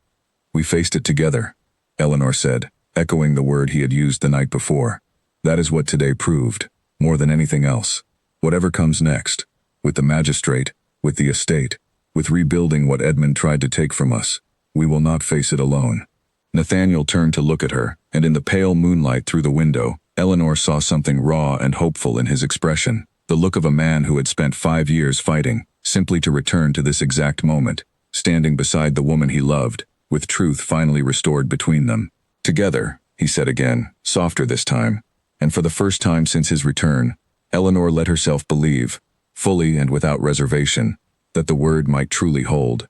"We faced it together," Eleanor said, echoing the word he had used the night before. "That is what today proved, more than anything else. Whatever comes next, with the magistrate, with the estate, with rebuilding what Edmund tried to take from us, We will not face it alone. Nathaniel turned to look at her, and in the pale moonlight through the window, Eleanor saw something raw and hopeful in his expression, the look of a man who had spent 5 years fighting, simply to return to this exact moment, standing beside the woman he loved, with truth finally restored between them. Together, he said again, softer this time, and for the first time since his return, Eleanor let herself believe, fully and without reservation, that the word might truly hold.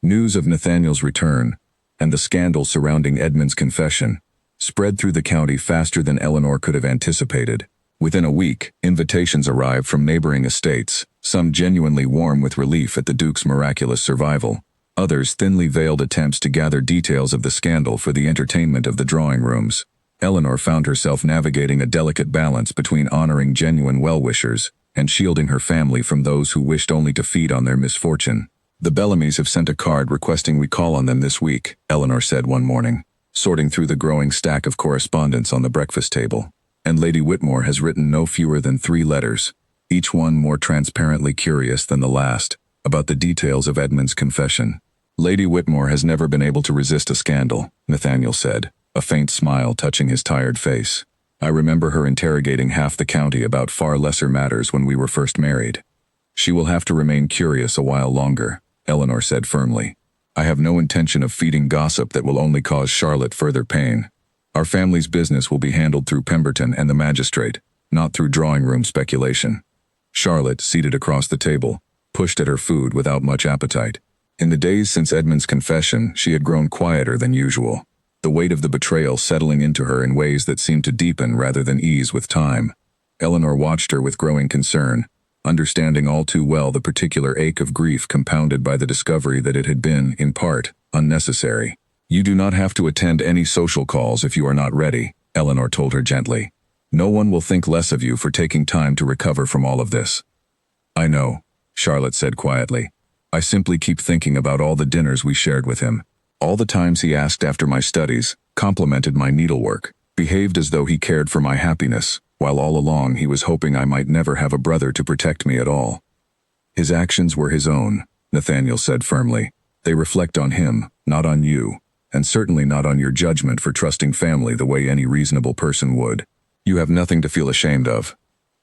News of Nathaniel's return, and the scandal surrounding Edmund's confession, spread through the county faster than Eleanor could have anticipated. Within a week, invitations arrived from neighboring estates, some genuinely warm with relief at the Duke's miraculous survival, others thinly veiled attempts to gather details of the scandal for the entertainment of the drawing rooms. Eleanor found herself navigating a delicate balance between honoring genuine well-wishers and shielding her family from those who wished only to feed on their misfortune. "The Bellamys have sent a card requesting we call on them this week," Eleanor said one morning, sorting through the growing stack of correspondence on the breakfast table. "And Lady Whitmore has written no fewer than 3 letters, each one more transparently curious than the last, about the details of Edmund's confession." "Lady Whitmore has never been able to resist a scandal," Nathaniel said, a faint smile touching his tired face. "I remember her interrogating half the county about far lesser matters when we were first married. She will have to remain curious a while longer," Eleanor said firmly. "I have no intention of feeding gossip that will only cause Charlotte further pain. Our family's business will be handled through Pemberton and the magistrate, not through drawing room speculation." Charlotte, seated across the table, pushed at her food without much appetite. In the days since Edmund's confession, she had grown quieter than usual, the weight of the betrayal settling into her in ways that seemed to deepen rather than ease with time. Eleanor watched her with growing concern, understanding all too well the particular ache of grief compounded by the discovery that it had been, in part, unnecessary. "You do not have to attend any social calls if you are not ready," Eleanor told her gently. "No one will think less of you for taking time to recover from all of this." "I know," Charlotte said quietly. "I simply keep thinking about all the dinners we shared with him. All the times he asked after my studies, complimented my needlework, behaved as though he cared for my happiness, while all along he was hoping I might never have a brother to protect me at all." "His actions were his own," Nathaniel said firmly. "They reflect on him, not on you, and certainly not on your judgment for trusting family the way any reasonable person would. You have nothing to feel ashamed of."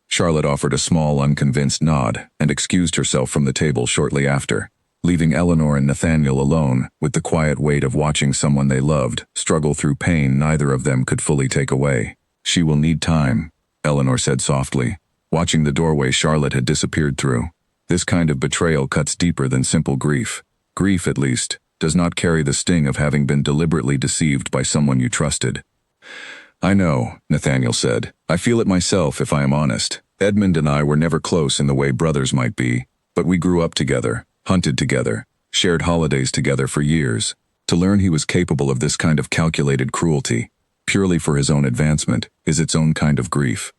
Charlotte offered a small, unconvinced nod and excused herself from the table shortly after, leaving Eleanor and Nathaniel alone with the quiet weight of watching someone they loved struggle through pain neither of them could fully take away. "She will need time," Eleanor said softly, watching the doorway Charlotte had disappeared through. "This kind of betrayal cuts deeper than simple grief. Grief, at least, does not carry the sting of having been deliberately deceived by someone you trusted." "I know," Nathaniel said. "I feel it myself, if I am honest. Edmund and I were never close in the way brothers might be, but we grew up together, hunted together, shared holidays together for years. To learn he was capable of this kind of calculated cruelty, purely for his own advancement, is its own kind of grief."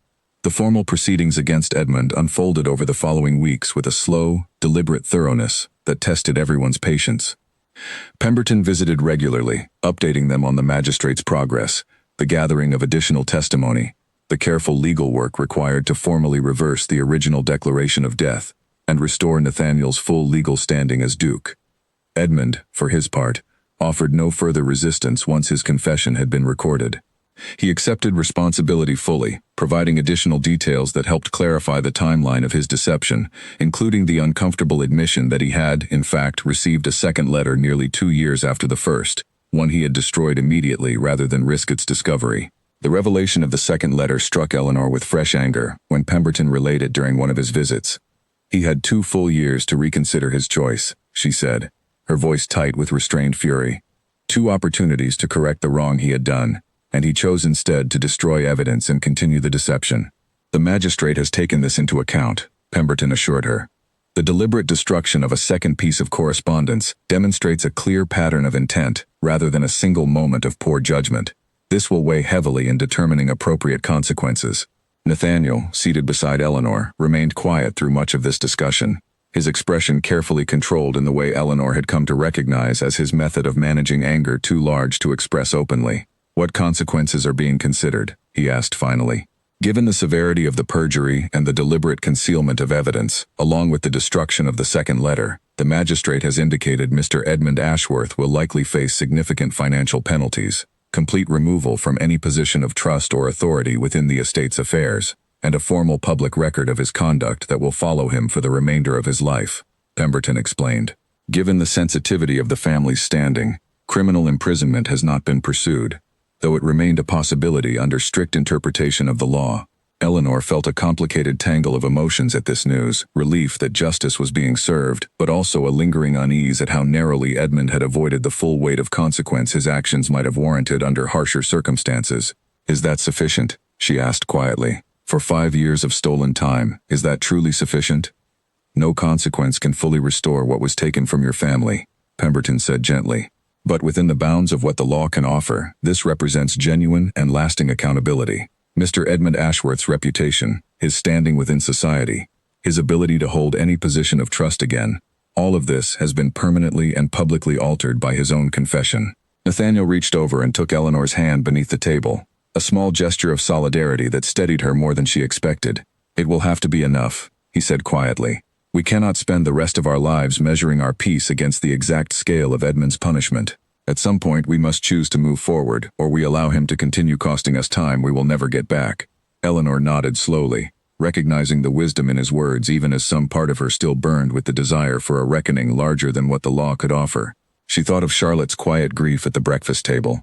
The formal proceedings against Edmund unfolded over the following weeks with a slow, deliberate thoroughness that tested everyone's patience. Pemberton visited regularly, updating them on the magistrate's progress, the gathering of additional testimony, the careful legal work required to formally reverse the original declaration of death and restore Nathaniel's full legal standing as Duke. Edmund, for his part, offered no further resistance once his confession had been recorded. He accepted responsibility fully, providing additional details that helped clarify the timeline of his deception, including the uncomfortable admission that he had, in fact, received a second letter nearly 2 years after the first, one he had destroyed immediately rather than risk its discovery. The revelation of the second letter struck Eleanor with fresh anger when Pemberton relayed it during one of his visits. "He had 2 full years to reconsider his choice," she said, her voice tight with restrained fury. "2 opportunities to correct the wrong he had done, and he chose instead to destroy evidence and continue the deception. The magistrate has taken this into account," Pemberton assured her. "The deliberate destruction of a second piece of correspondence demonstrates a clear pattern of intent rather than a single moment of poor judgment. This will weigh heavily in determining appropriate consequences." Nathaniel, seated beside Eleanor, remained quiet through much of this discussion, his expression carefully controlled in the way Eleanor had come to recognize as his method of managing anger too large to express openly. "What consequences are being considered?" he asked finally. "Given the severity of the perjury and the deliberate concealment of evidence, along with the destruction of the second letter, The magistrate has indicated Mr. Edmund Ashworth will likely face significant financial penalties, complete removal from any position of trust or authority within the estate's affairs, and a formal public record of his conduct that will follow him for the remainder of his life, Pemberton explained. Given the sensitivity of the family's standing, criminal imprisonment has not been pursued, though it remained a possibility under strict interpretation of the law. Eleanor felt a complicated tangle of emotions at this news, relief that justice was being served, but also a lingering unease at how narrowly Edmund had avoided the full weight of consequence his actions might have warranted under harsher circumstances. "Is that sufficient?" she asked quietly. "For 5 years of stolen time, is that truly sufficient?" "No consequence can fully restore what was taken from your family," Pemberton said gently. "But within the bounds of what the law can offer, this represents genuine and lasting accountability. Mr. Edmund Ashworth's reputation, his standing within society, his ability to hold any position of trust again, all of this has been permanently and publicly altered by his own confession." Nathaniel reached over and took Eleanor's hand beneath the table, a small gesture of solidarity that steadied her more than she expected. "It will have to be enough," he said quietly. "We cannot spend the rest of our lives measuring our peace against the exact scale of Edmund's punishment. At some point we must choose to move forward, or we allow him to continue costing us time we will never get back." Eleanor nodded slowly, recognizing the wisdom in his words even as some part of her still burned with the desire for a reckoning larger than what the law could offer. She thought of Charlotte's quiet grief at the breakfast table,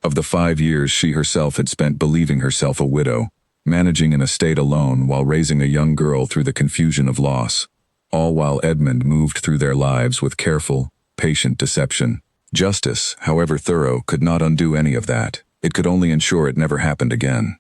of the 5 years she herself had spent believing herself a widow, managing an estate alone while raising a young girl through the confusion of loss, all while Edmund moved through their lives with careful, patient deception. Justice, however thorough, could not undo any of that. It could only ensure it never happened again.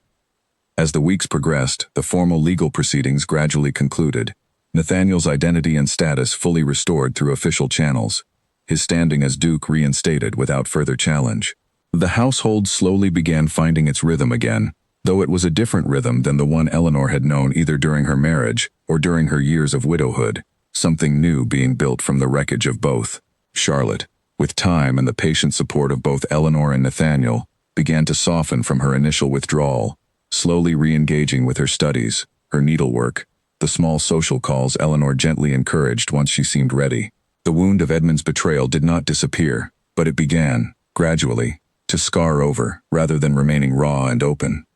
As the weeks progressed, the formal legal proceedings gradually concluded, Nathaniel's identity and status fully restored through official channels, his standing as Duke reinstated without further challenge. The household slowly began finding its rhythm again, though it was a different rhythm than the one Eleanor had known either during her marriage or during her years of widowhood, something new being built from the wreckage of both. Charlotte, with time and the patient support of both Eleanor and Nathaniel, began to soften from her initial withdrawal, slowly re-engaging with her studies, her needlework, the small social calls Eleanor gently encouraged once she seemed ready. The wound of Edmund's betrayal did not disappear, but it began, gradually, to scar over rather than remaining raw and open.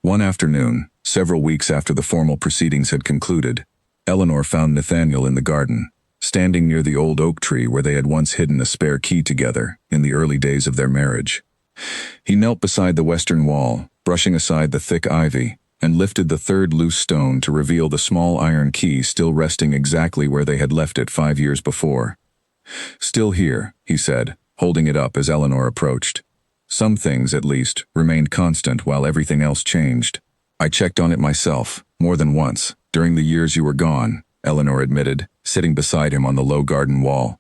One afternoon, several weeks after the formal proceedings had concluded, Eleanor found Nathaniel in the garden, standing near the old oak tree where they had once hidden a spare key together in the early days of their marriage. He knelt beside the western wall, brushing aside the thick ivy, and lifted the third loose stone to reveal the small iron key still resting exactly where they had left it 5 years before. "Still here," he said, holding it up as Eleanor approached. "Some things, at least, remained constant while everything else changed. I checked on it myself, more than once, during the years you were gone," Eleanor admitted, sitting beside him on the low garden wall.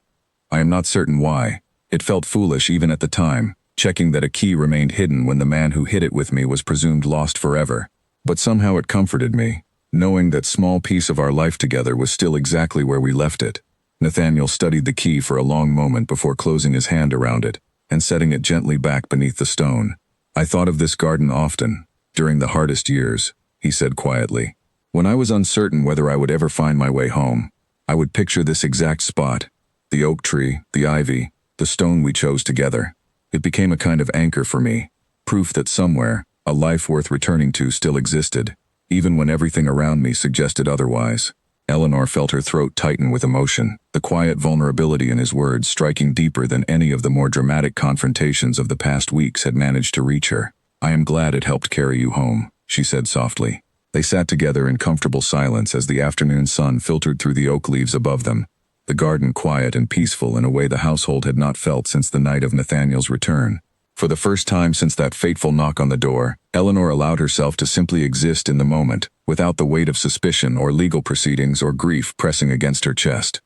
"I am not certain why. It felt foolish even at the time, checking that a key remained hidden when the man who hid it with me was presumed lost forever. But somehow it comforted me, knowing that small piece of our life together was still exactly where we left it." Nathaniel studied the key for a long moment before closing his hand around it and setting it gently back beneath the stone. "I thought of this garden often, during the hardest years," he said quietly. "When I was uncertain whether I would ever find my way home, I would picture this exact spot, the oak tree, the ivy, the stone we chose together. It became a kind of anchor for me, proof that somewhere, a life worth returning to still existed, even when everything around me suggested otherwise." Eleanor felt her throat tighten with emotion, the quiet vulnerability in his words striking deeper than any of the more dramatic confrontations of the past weeks had managed to reach her. "I am glad it helped carry you home," she said softly. They sat together in comfortable silence as the afternoon sun filtered through the oak leaves above them, the garden quiet and peaceful in a way the household had not felt since the night of Nathaniel's return. For the first time since that fateful knock on the door, Eleanor allowed herself to simply exist in the moment, without the weight of suspicion or legal proceedings or grief pressing against her chest.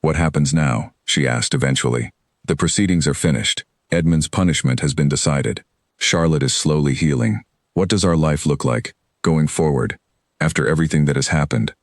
"What happens now?" she asked eventually. "The proceedings are finished. Edmund's punishment has been decided. Charlotte is slowly healing. What does our life look like, going forward, after everything that has happened?"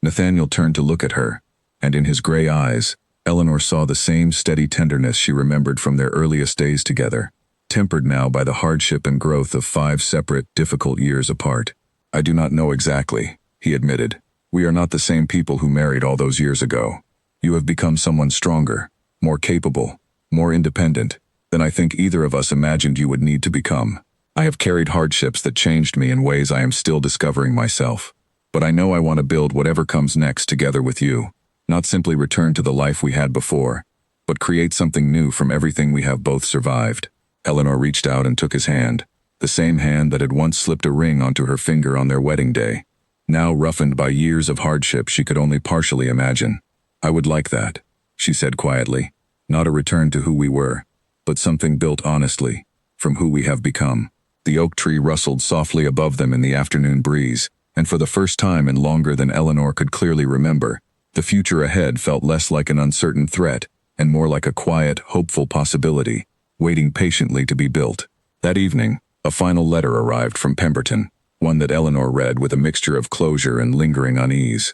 Nathaniel turned to look at her, and in his gray eyes, Eleanor saw the same steady tenderness she remembered from their earliest days together, tempered now by the hardship and growth of 5 separate, difficult years apart. "I do not know exactly," he admitted. "We are not the same people who married all those years ago. You have become someone stronger, more capable, more independent than I think either of us imagined you would need to become. I have carried hardships that changed me in ways I am still discovering myself. But I know I want to build whatever comes next together with you, not simply return to the life we had before, but create something new from everything we have both survived. Eleanor reached out and took his hand, the same hand that had once slipped a ring onto her finger on their wedding day. Now roughened by years of hardship she could only partially imagine. I would like that, she said quietly. Not a return to who we were, but something built honestly, from who we have become. The oak tree rustled softly above them in the afternoon breeze, and for the first time in longer than Eleanor could clearly remember, the future ahead felt less like an uncertain threat and more like a quiet, hopeful possibility, waiting patiently to be built. That evening, a final letter arrived from Pemberton, one that Eleanor read with a mixture of closure and lingering unease.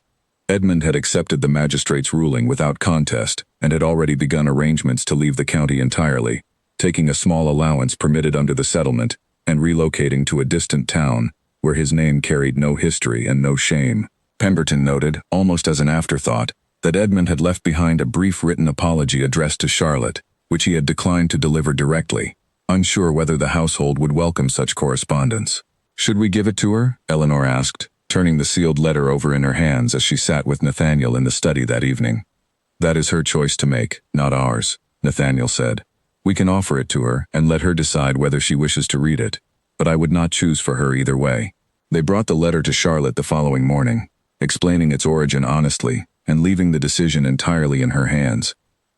Edmund had accepted the magistrate's ruling without contest and had already begun arrangements to leave the county entirely, taking a small allowance permitted under the settlement and relocating to a distant town where his name carried no history and no shame. Pemberton noted, almost as an afterthought, that Edmund had left behind a brief written apology addressed to Charlotte, which he had declined to deliver directly, unsure whether the household would welcome such correspondence. "Should we give it to her?" Eleanor asked, turning the sealed letter over in her hands as she sat with Nathaniel in the study that evening. "That is her choice to make, not ours," Nathaniel said. "We can offer it to her and let her decide whether she wishes to read it, but I would not choose for her either way." They brought the letter to Charlotte the following morning, explaining its origin honestly and leaving the decision entirely in her hands.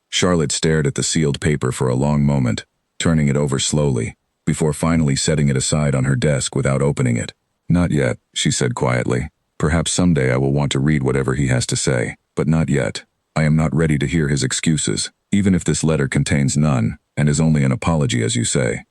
Charlotte stared at the sealed paper for a long moment, turning it over slowly, before finally setting it aside on her desk without opening it. "Not yet," she said quietly. "Perhaps someday I will want to read whatever he has to say, but not yet. I am not ready to hear his excuses, even if this letter contains none and is only an apology as you say."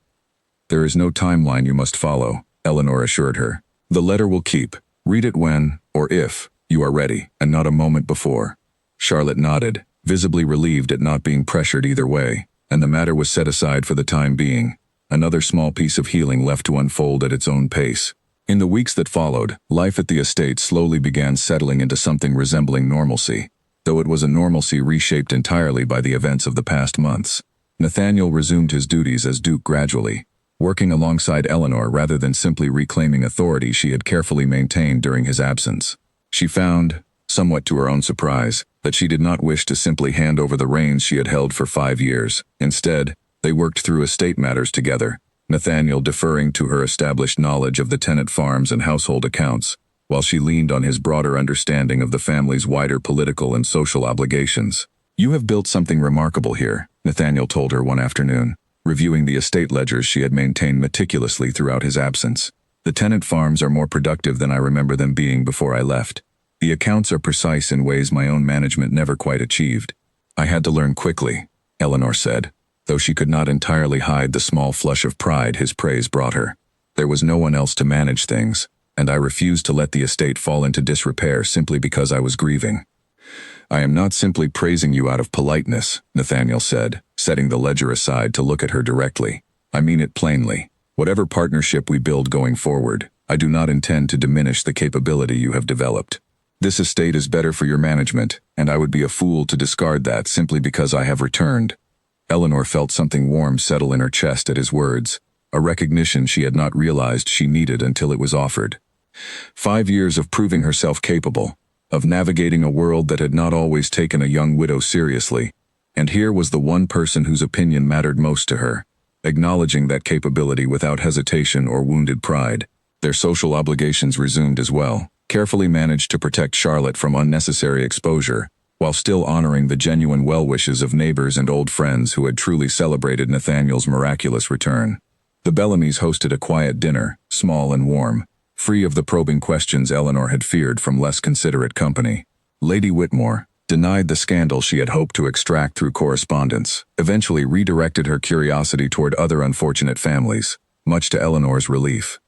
"There is no timeline you must follow," Eleanor assured her. "The letter will keep. Read it when, or if, you are ready, and not a moment before." Charlotte nodded, visibly relieved at not being pressured either way, and the matter was set aside for the time being, another small piece of healing left to unfold at its own pace. In the weeks that followed, life at the estate slowly began settling into something resembling normalcy, though it was a normalcy reshaped entirely by the events of the past months. Nathaniel resumed his duties as Duke gradually, working alongside Eleanor rather than simply reclaiming authority she had carefully maintained during his absence. She found, somewhat to her own surprise, that she did not wish to simply hand over the reins she had held for 5 years. Instead, they worked through estate matters together, Nathaniel deferring to her established knowledge of the tenant farms and household accounts, while she leaned on his broader understanding of the family's wider political and social obligations. "You have built something remarkable here," Nathaniel told her one afternoon, reviewing the estate ledgers she had maintained meticulously throughout his absence. "The tenant farms are more productive than I remember them being before I left. The accounts are precise in ways my own management never quite achieved." "I had to learn quickly," Eleanor said, though she could not entirely hide the small flush of pride his praise brought her. "There was no one else to manage things, and I refused to let the estate fall into disrepair simply because I was grieving." "I am not simply praising you out of politeness," Nathaniel said, setting the ledger aside to look at her directly. "I mean it plainly. Whatever partnership we build going forward, I do not intend to diminish the capability you have developed. This estate is better for your management, and I would be a fool to discard that simply because I have returned." Eleanor felt something warm settle in her chest at his words, a recognition she had not realized she needed until it was offered. 5 years of proving herself capable, of navigating a world that had not always taken a young widow seriously, and here was the one person whose opinion mattered most to her, acknowledging that capability without hesitation or wounded pride. Their social obligations resumed as well, carefully managed to protect Charlotte from unnecessary exposure, while still honoring the genuine well-wishes of neighbors and old friends who had truly celebrated Nathaniel's miraculous return. The Bellamys hosted a quiet dinner, small and warm, free of the probing questions Eleanor had feared from less considerate company. Lady Whitmore, denied the scandal she had hoped to extract through correspondence, eventually redirected her curiosity toward other unfortunate families, much to Eleanor's relief.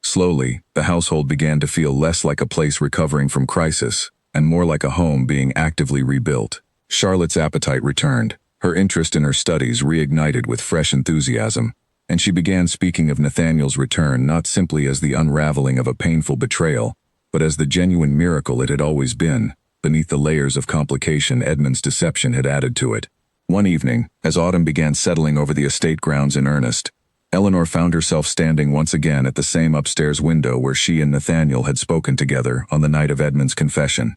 Slowly, the household began to feel less like a place recovering from crisis, and more like a home being actively rebuilt. Charlotte's appetite returned, her interest in her studies reignited with fresh enthusiasm, and she began speaking of Nathaniel's return not simply as the unraveling of a painful betrayal, but as the genuine miracle it had always been, beneath the layers of complication Edmund's deception had added to it. One evening, as autumn began settling over the estate grounds in earnest, Eleanor found herself standing once again at the same upstairs window where she and Nathaniel had spoken together on the night of Edmund's confession.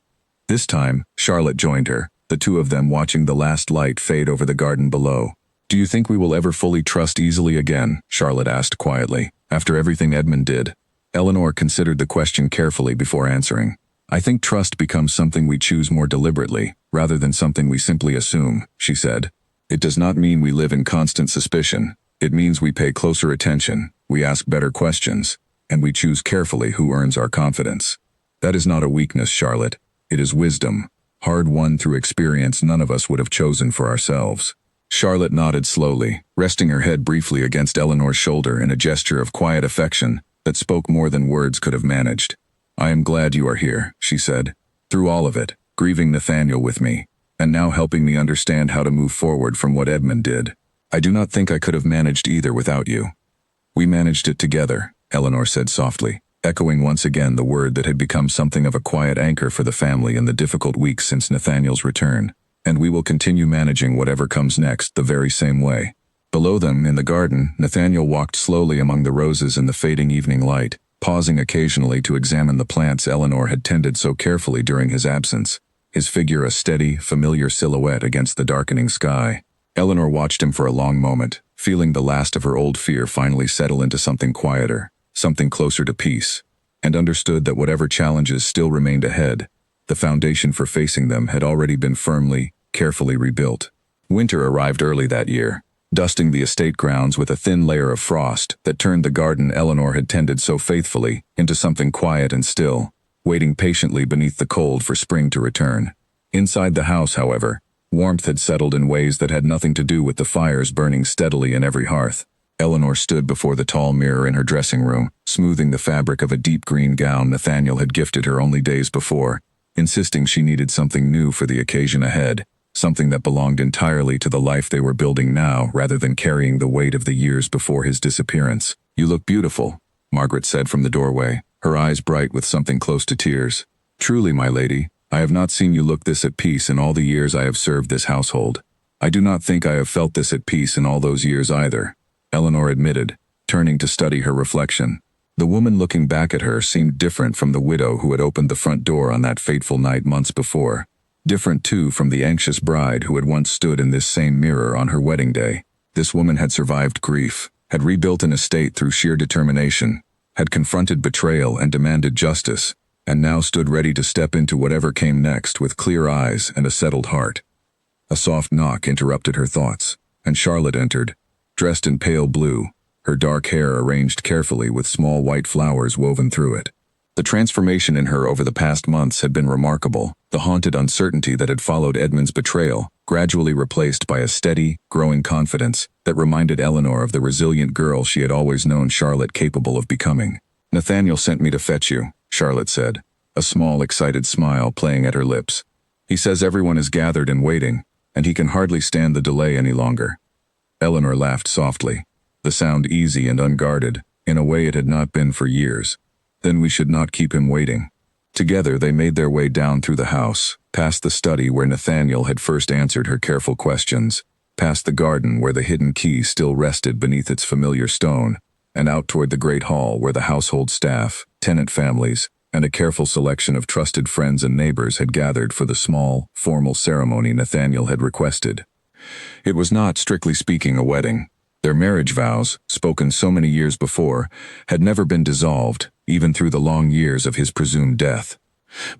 This time, Charlotte joined her, the two of them watching the last light fade over the garden below. "Do you think we will ever fully trust easily again?" Charlotte asked quietly, after everything Edmund did. Eleanor considered the question carefully before answering. "I think trust becomes something we choose more deliberately, rather than something we simply assume," she said. "It does not mean we live in constant suspicion. It means we pay closer attention, we ask better questions, and we choose carefully who earns our confidence. That is not a weakness, Charlotte. It is wisdom, hard-won through experience none of us would have chosen for ourselves." Charlotte nodded slowly, resting her head briefly against Eleanor's shoulder in a gesture of quiet affection that spoke more than words could have managed. "I am glad you are here," she said. "Through all of it, grieving Nathaniel with me, and now helping me understand how to move forward from what Edmund did. I do not think I could have managed either without you." "We managed it together," Eleanor said softly, echoing once again the word that had become something of a quiet anchor for the family in the difficult weeks since Nathaniel's return. "And we will continue managing whatever comes next the very same way." Below them, in the garden, Nathaniel walked slowly among the roses in the fading evening light, pausing occasionally to examine the plants Eleanor had tended so carefully during his absence, his figure a steady, familiar silhouette against the darkening sky. Eleanor watched him for a long moment, feeling the last of her old fear finally settle into something quieter, something closer to peace, and understood that whatever challenges still remained ahead, the foundation for facing them had already been firmly, carefully rebuilt. Winter arrived early that year, dusting the estate grounds with a thin layer of frost that turned the garden Eleanor had tended so faithfully into something quiet and still, waiting patiently beneath the cold for spring to return. Inside the house, however, warmth had settled in ways that had nothing to do with the fires burning steadily in every hearth. Eleanor stood before the tall mirror in her dressing room, smoothing the fabric of a deep green gown Nathaniel had gifted her only days before, insisting she needed something new for the occasion ahead, something that belonged entirely to the life they were building now rather than carrying the weight of the years before his disappearance. "You look beautiful," Margaret said from the doorway, her eyes bright with something close to tears. "Truly, my lady, I have not seen you look this at peace in all the years I have served this household. I do not think I have felt this at peace in all those years either," Eleanor admitted, turning to study her reflection. The woman looking back at her seemed different from the widow who had opened the front door on that fateful night months before. Different, too, from the anxious bride who had once stood in this same mirror on her wedding day. This woman had survived grief, had rebuilt an estate through sheer determination, had confronted betrayal and demanded justice, and now stood ready to step into whatever came next with clear eyes and a settled heart. A soft knock interrupted her thoughts, and Charlotte entered, dressed in pale blue, her dark hair arranged carefully with small white flowers woven through it. The transformation in her over the past months had been remarkable, the haunted uncertainty that had followed Edmund's betrayal, gradually replaced by a steady, growing confidence that reminded Eleanor of the resilient girl she had always known Charlotte capable of becoming. "Nathaniel sent me to fetch you," Charlotte said, a small, excited smile playing at her lips. "He says everyone is gathered and waiting, and he can hardly stand the delay any longer." Eleanor laughed softly, the sound easy and unguarded, in a way it had not been for years. "Then we should not keep him waiting." Together they made their way down through the house, past the study where Nathaniel had first answered her careful questions, past the garden where the hidden key still rested beneath its familiar stone, and out toward the great hall where the household staff, tenant families, and a careful selection of trusted friends and neighbors had gathered for the small, formal ceremony Nathaniel had requested. It was not, strictly speaking, a wedding. Their marriage vows, spoken so many years before, had never been dissolved, even through the long years of his presumed death.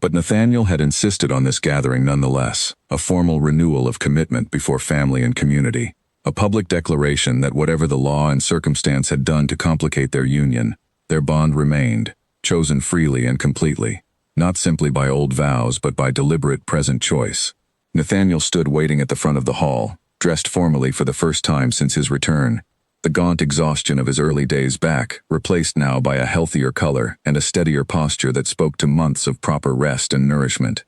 But Nathaniel had insisted on this gathering nonetheless, a formal renewal of commitment before family and community, a public declaration that whatever the law and circumstance had done to complicate their union, their bond remained, chosen freely and completely, not simply by old vows but by deliberate present choice. Nathaniel stood waiting at the front of the hall, dressed formally for the first time since his return, the gaunt exhaustion of his early days back, replaced now by a healthier color and a steadier posture that spoke to months of proper rest and nourishment.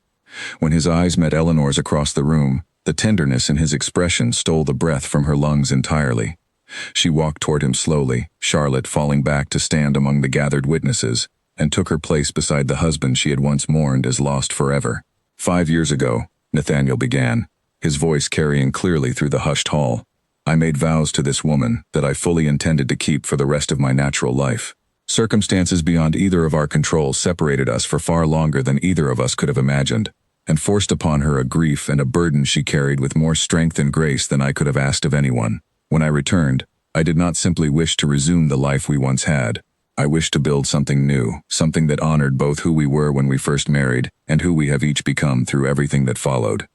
When his eyes met Eleanor's across the room, the tenderness in his expression stole the breath from her lungs entirely. She walked toward him slowly, Charlotte falling back to stand among the gathered witnesses, and took her place beside the husband she had once mourned as lost forever. 5 years ago, Nathaniel began, his voice carrying clearly through the hushed hall. I made vows to this woman that I fully intended to keep for the rest of my natural life. Circumstances beyond either of our controls separated us for far longer than either of us could have imagined, and forced upon her a grief and a burden she carried with more strength and grace than I could have asked of anyone. When I returned, I did not simply wish to resume the life we once had. I wished to build something new, something that honored both who we were when we first married and who we have each become through everything that followed.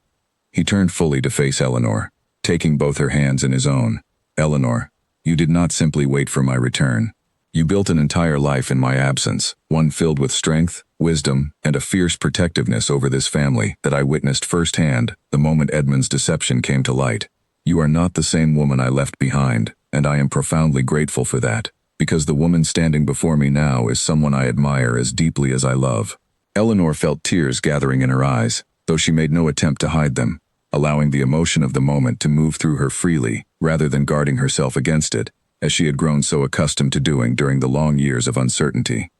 He turned fully to face Eleanor, taking both her hands in his own. Eleanor, you did not simply wait for my return. You built an entire life in my absence, one filled with strength, wisdom, and a fierce protectiveness over this family that I witnessed firsthand the moment Edmund's deception came to light. You are not the same woman I left behind, and I am profoundly grateful for that, because the woman standing before me now is someone I admire as deeply as I love. Eleanor felt tears gathering in her eyes, though she made no attempt to hide them, allowing the emotion of the moment to move through her freely rather than guarding herself against it, as she had grown so accustomed to doing during the long years of uncertainty.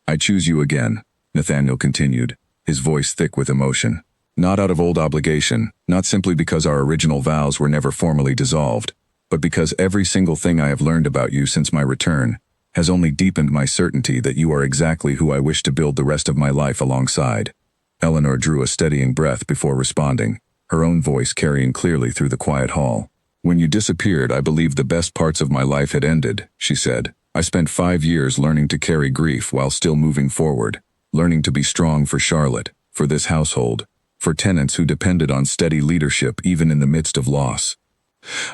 I choose you again, Nathaniel continued, his voice thick with emotion. Not out of old obligation, not simply because our original vows were never formally dissolved, but because every single thing I have learned about you since my return has only deepened my certainty that you are exactly who I wish to build the rest of my life alongside. Eleanor drew a steadying breath before responding, her own voice carrying clearly through the quiet hall. When you disappeared, I believed the best parts of my life had ended, she said. I spent 5 years learning to carry grief while still moving forward, learning to be strong for Charlotte, for this household, for tenants who depended on steady leadership even in the midst of loss.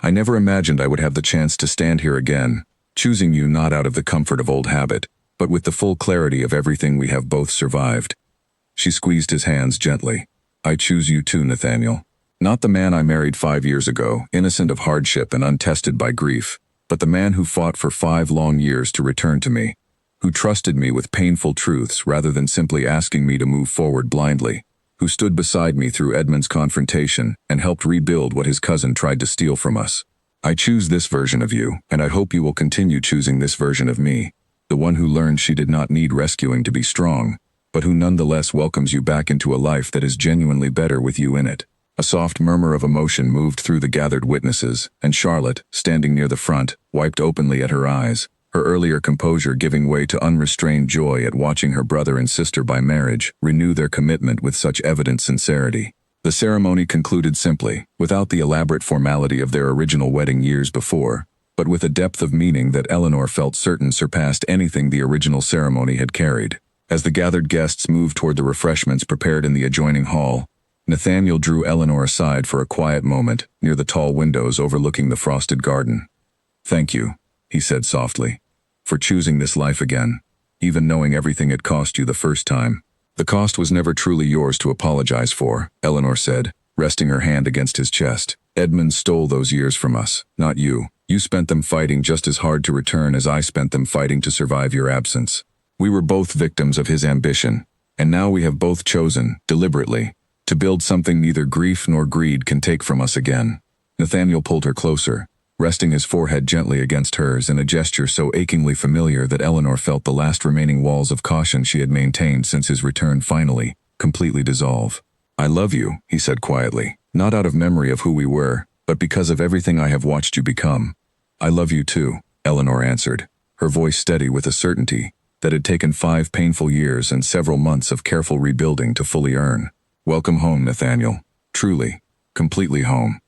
I never imagined I would have the chance to stand here again, choosing you not out of the comfort of old habit, but with the full clarity of everything we have both survived. She squeezed his hands gently. I choose you too, Nathaniel. Not the man I married 5 years ago, innocent of hardship and untested by grief, but the man who fought for 5 long years to return to me, who trusted me with painful truths rather than simply asking me to move forward blindly, who stood beside me through Edmund's confrontation and helped rebuild what his cousin tried to steal from us. I choose this version of you, and I hope you will continue choosing this version of me, the one who learned she did not need rescuing to be strong, but who nonetheless welcomes you back into a life that is genuinely better with you in it. A soft murmur of emotion moved through the gathered witnesses, and Charlotte, standing near the front, wiped openly at her eyes, her earlier composure giving way to unrestrained joy at watching her brother and sister by marriage renew their commitment with such evident sincerity. The ceremony concluded simply, without the elaborate formality of their original wedding years before, but with a depth of meaning that Eleanor felt certain surpassed anything the original ceremony had carried. As the gathered guests moved toward the refreshments prepared in the adjoining hall, Nathaniel drew Eleanor aside for a quiet moment near the tall windows overlooking the frosted garden. Thank you, he said softly, for choosing this life again, even knowing everything it cost you the first time. The cost was never truly yours to apologize for, Eleanor said, resting her hand against his chest. Edmund stole those years from us, not you. You spent them fighting just as hard to return as I spent them fighting to survive your absence. We were both victims of his ambition, and now we have both chosen, deliberately, to build something neither grief nor greed can take from us again. Nathaniel pulled her closer, resting his forehead gently against hers in a gesture so achingly familiar that Eleanor felt the last remaining walls of caution she had maintained since his return finally, completely dissolve. I love you, he said quietly, not out of memory of who we were, but because of everything I have watched you become. I love you too, Eleanor answered, her voice steady with a certainty that had taken 5 painful years and several months of careful rebuilding to fully earn. Welcome home, Nathaniel. Truly, completely home.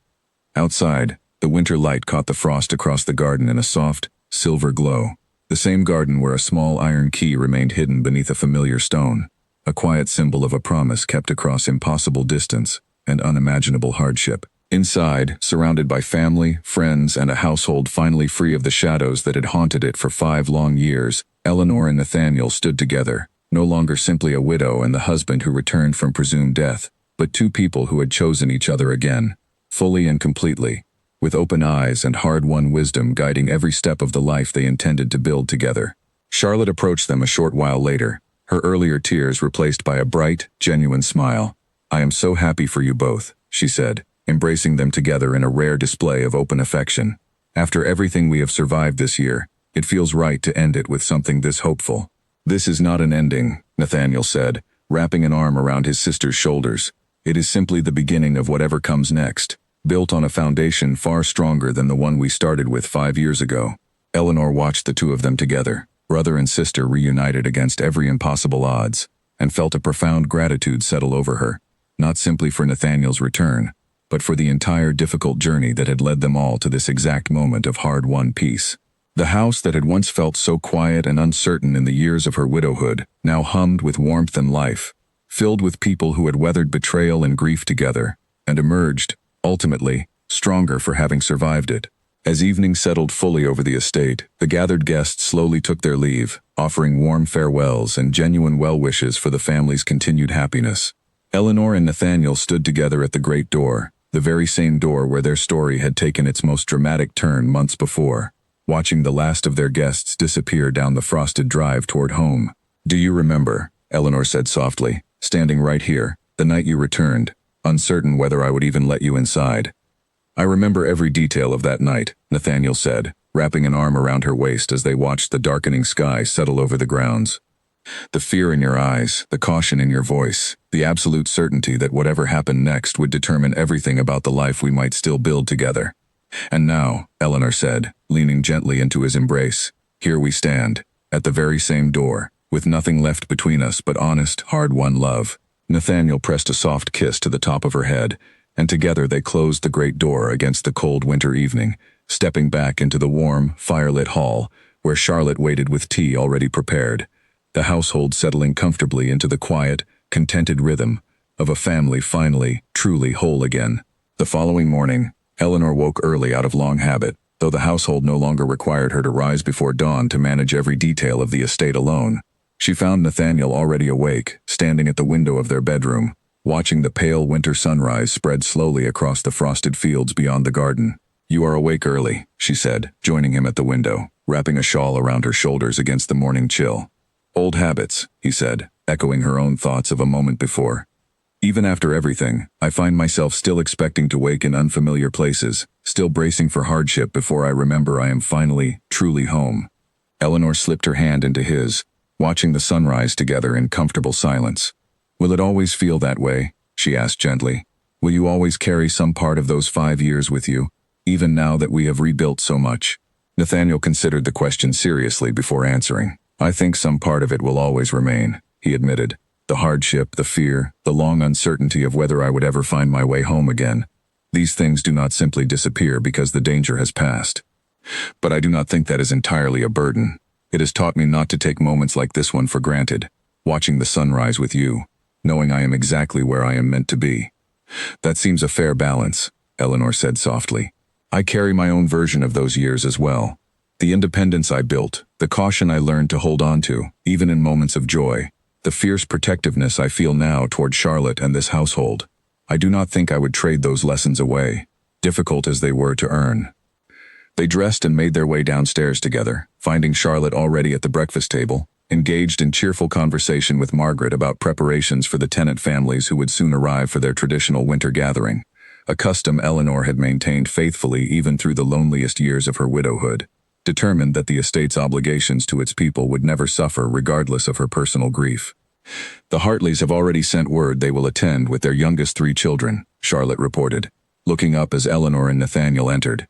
Outside, the winter light caught the frost across the garden in a soft, silver glow. The same garden where a small iron key remained hidden beneath a familiar stone, a quiet symbol of a promise kept across impossible distance and unimaginable hardship. Inside, surrounded by family, friends, and a household finally free of the shadows that had haunted it for 5 long years, Eleanor and Nathaniel stood together, no longer simply a widow and the husband who returned from presumed death, but 2 people who had chosen each other again, fully and completely, with open eyes and hard-won wisdom guiding every step of the life they intended to build together. Charlotte approached them a short while later, her earlier tears replaced by a bright, genuine smile. I am so happy for you both, she said, embracing them together in a rare display of open affection. After everything we have survived this year, it feels right to end it with something this hopeful. This is not an ending, Nathaniel said, wrapping an arm around his sister's shoulders, It is simply the beginning of whatever comes next, built on a foundation far stronger than the one we started with 5 years ago. Eleanor watched the two of them together, brother and sister reunited against every impossible odds, and felt a profound gratitude settle over her, not simply for Nathaniel's return, but for the entire difficult journey that had led them all to this exact moment of hard-won peace. The house that had once felt so quiet and uncertain in the years of her widowhood now hummed with warmth and life, filled with people who had weathered betrayal and grief together, and emerged, ultimately, stronger for having survived it. As evening settled fully over the estate, the gathered guests slowly took their leave, offering warm farewells and genuine well-wishes for the family's continued happiness. Eleanor and Nathaniel stood together at the great door, the very same door where their story had taken its most dramatic turn months before, watching the last of their guests disappear down the frosted drive toward home. "Do you remember," Eleanor said softly, "standing right here, the night you returned, uncertain whether I would even let you inside?" "I remember every detail of that night," Nathaniel said, wrapping an arm around her waist as they watched the darkening sky settle over the grounds. "The fear in your eyes, the caution in your voice, the absolute certainty that whatever happened next would determine everything about the life we might still build together. And now," Eleanor said, leaning gently into his embrace, "here we stand, at the very same door, with nothing left between us but honest, hard-won love." Nathaniel pressed a soft kiss to the top of her head, and together they closed the great door against the cold winter evening, stepping back into the warm, firelit hall, where Charlotte waited with tea already prepared, the household settling comfortably into the quiet, contented rhythm of a family finally, truly whole again. The following morning, Eleanor woke early out of long habit, though the household no longer required her to rise before dawn to manage every detail of the estate alone. She found Nathaniel already awake, standing at the window of their bedroom, watching the pale winter sunrise spread slowly across the frosted fields beyond the garden. "You are awake early," she said, joining him at the window, wrapping a shawl around her shoulders against the morning chill. "Old habits," he said, echoing her own thoughts of a moment before. "Even after everything, I find myself still expecting to wake in unfamiliar places, still bracing for hardship before I remember I am finally, truly home." Eleanor slipped her hand into his, watching the sunrise together in comfortable silence. "Will it always feel that way?" she asked gently. "Will you always carry some part of those 5 years with you, even now that we have rebuilt so much?" Nathaniel considered the question seriously before answering. "I think some part of it will always remain," he admitted. "The hardship, the fear, the long uncertainty of whether I would ever find my way home again. These things do not simply disappear because the danger has passed. But I do not think that is entirely a burden. It has taught me not to take moments like this one for granted, watching the sunrise with you, knowing I am exactly where I am meant to be." "That seems a fair balance," Eleanor said softly. "I carry my own version of those years as well. The independence I built, the caution I learned to hold on to, even in moments of joy, the fierce protectiveness I feel now toward Charlotte and this household. I do not think I would trade those lessons away, difficult as they were to earn." They dressed and made their way downstairs together, finding Charlotte already at the breakfast table, engaged in cheerful conversation with Margaret about preparations for the tenant families who would soon arrive for their traditional winter gathering, a custom Eleanor had maintained faithfully even through the loneliest years of her widowhood, determined that the estate's obligations to its people would never suffer regardless of her personal grief. "The Hartleys have already sent word they will attend with their youngest 3 children," Charlotte reported, looking up as Eleanor and Nathaniel entered.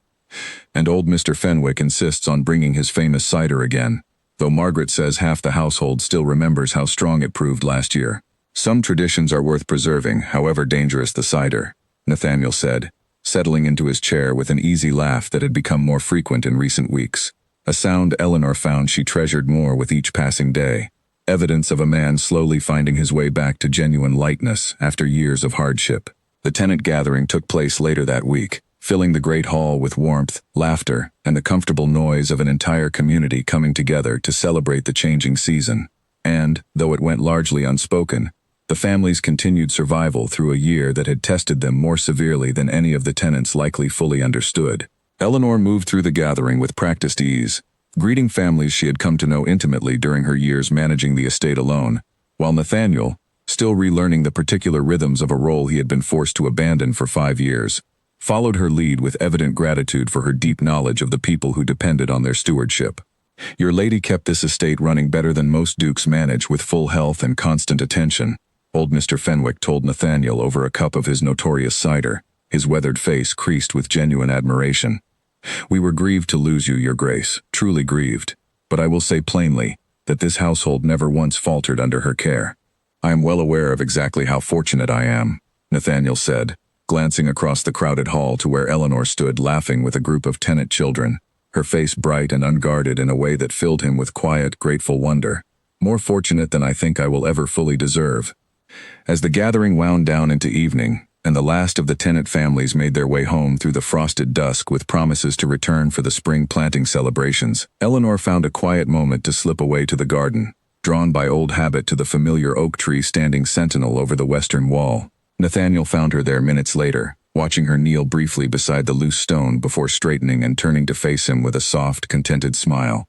"And old Mr. Fenwick insists on bringing his famous cider again, though Margaret says half the household still remembers how strong it proved last year. Some traditions are worth preserving, however dangerous the cider," Nathaniel said, settling into his chair with an easy laugh that had become more frequent in recent weeks, a sound Eleanor found she treasured more with each passing day, evidence of a man slowly finding his way back to genuine lightness after years of hardship. The tenant gathering took place later that week, filling the great hall with warmth, laughter, and the comfortable noise of an entire community coming together to celebrate the changing season. And, though it went largely unspoken, the family's continued survival through a year that had tested them more severely than any of the tenants likely fully understood. Eleanor moved through the gathering with practiced ease, greeting families she had come to know intimately during her years managing the estate alone, while Nathaniel, still relearning the particular rhythms of a role he had been forced to abandon for 5 years, followed her lead with evident gratitude for her deep knowledge of the people who depended on their stewardship. "Your lady kept this estate running better than most dukes manage with full health and constant attention," old Mr. Fenwick told Nathaniel over a cup of his notorious cider, his weathered face creased with genuine admiration. "We were grieved to lose you, your grace, truly grieved. But I will say plainly that this household never once faltered under her care. I am well aware of exactly how fortunate I am," Nathaniel said, glancing across the crowded hall to where Eleanor stood laughing with a group of tenant children, her face bright and unguarded in a way that filled him with quiet, grateful wonder. "More fortunate than I think I will ever fully deserve." As the gathering wound down into evening, and the last of the tenant families made their way home through the frosted dusk with promises to return for the spring planting celebrations, Eleanor found a quiet moment to slip away to the garden, drawn by old habit to the familiar oak tree standing sentinel over the western wall. Nathaniel found her there minutes later, watching her kneel briefly beside the loose stone before straightening and turning to face him with a soft, contented smile.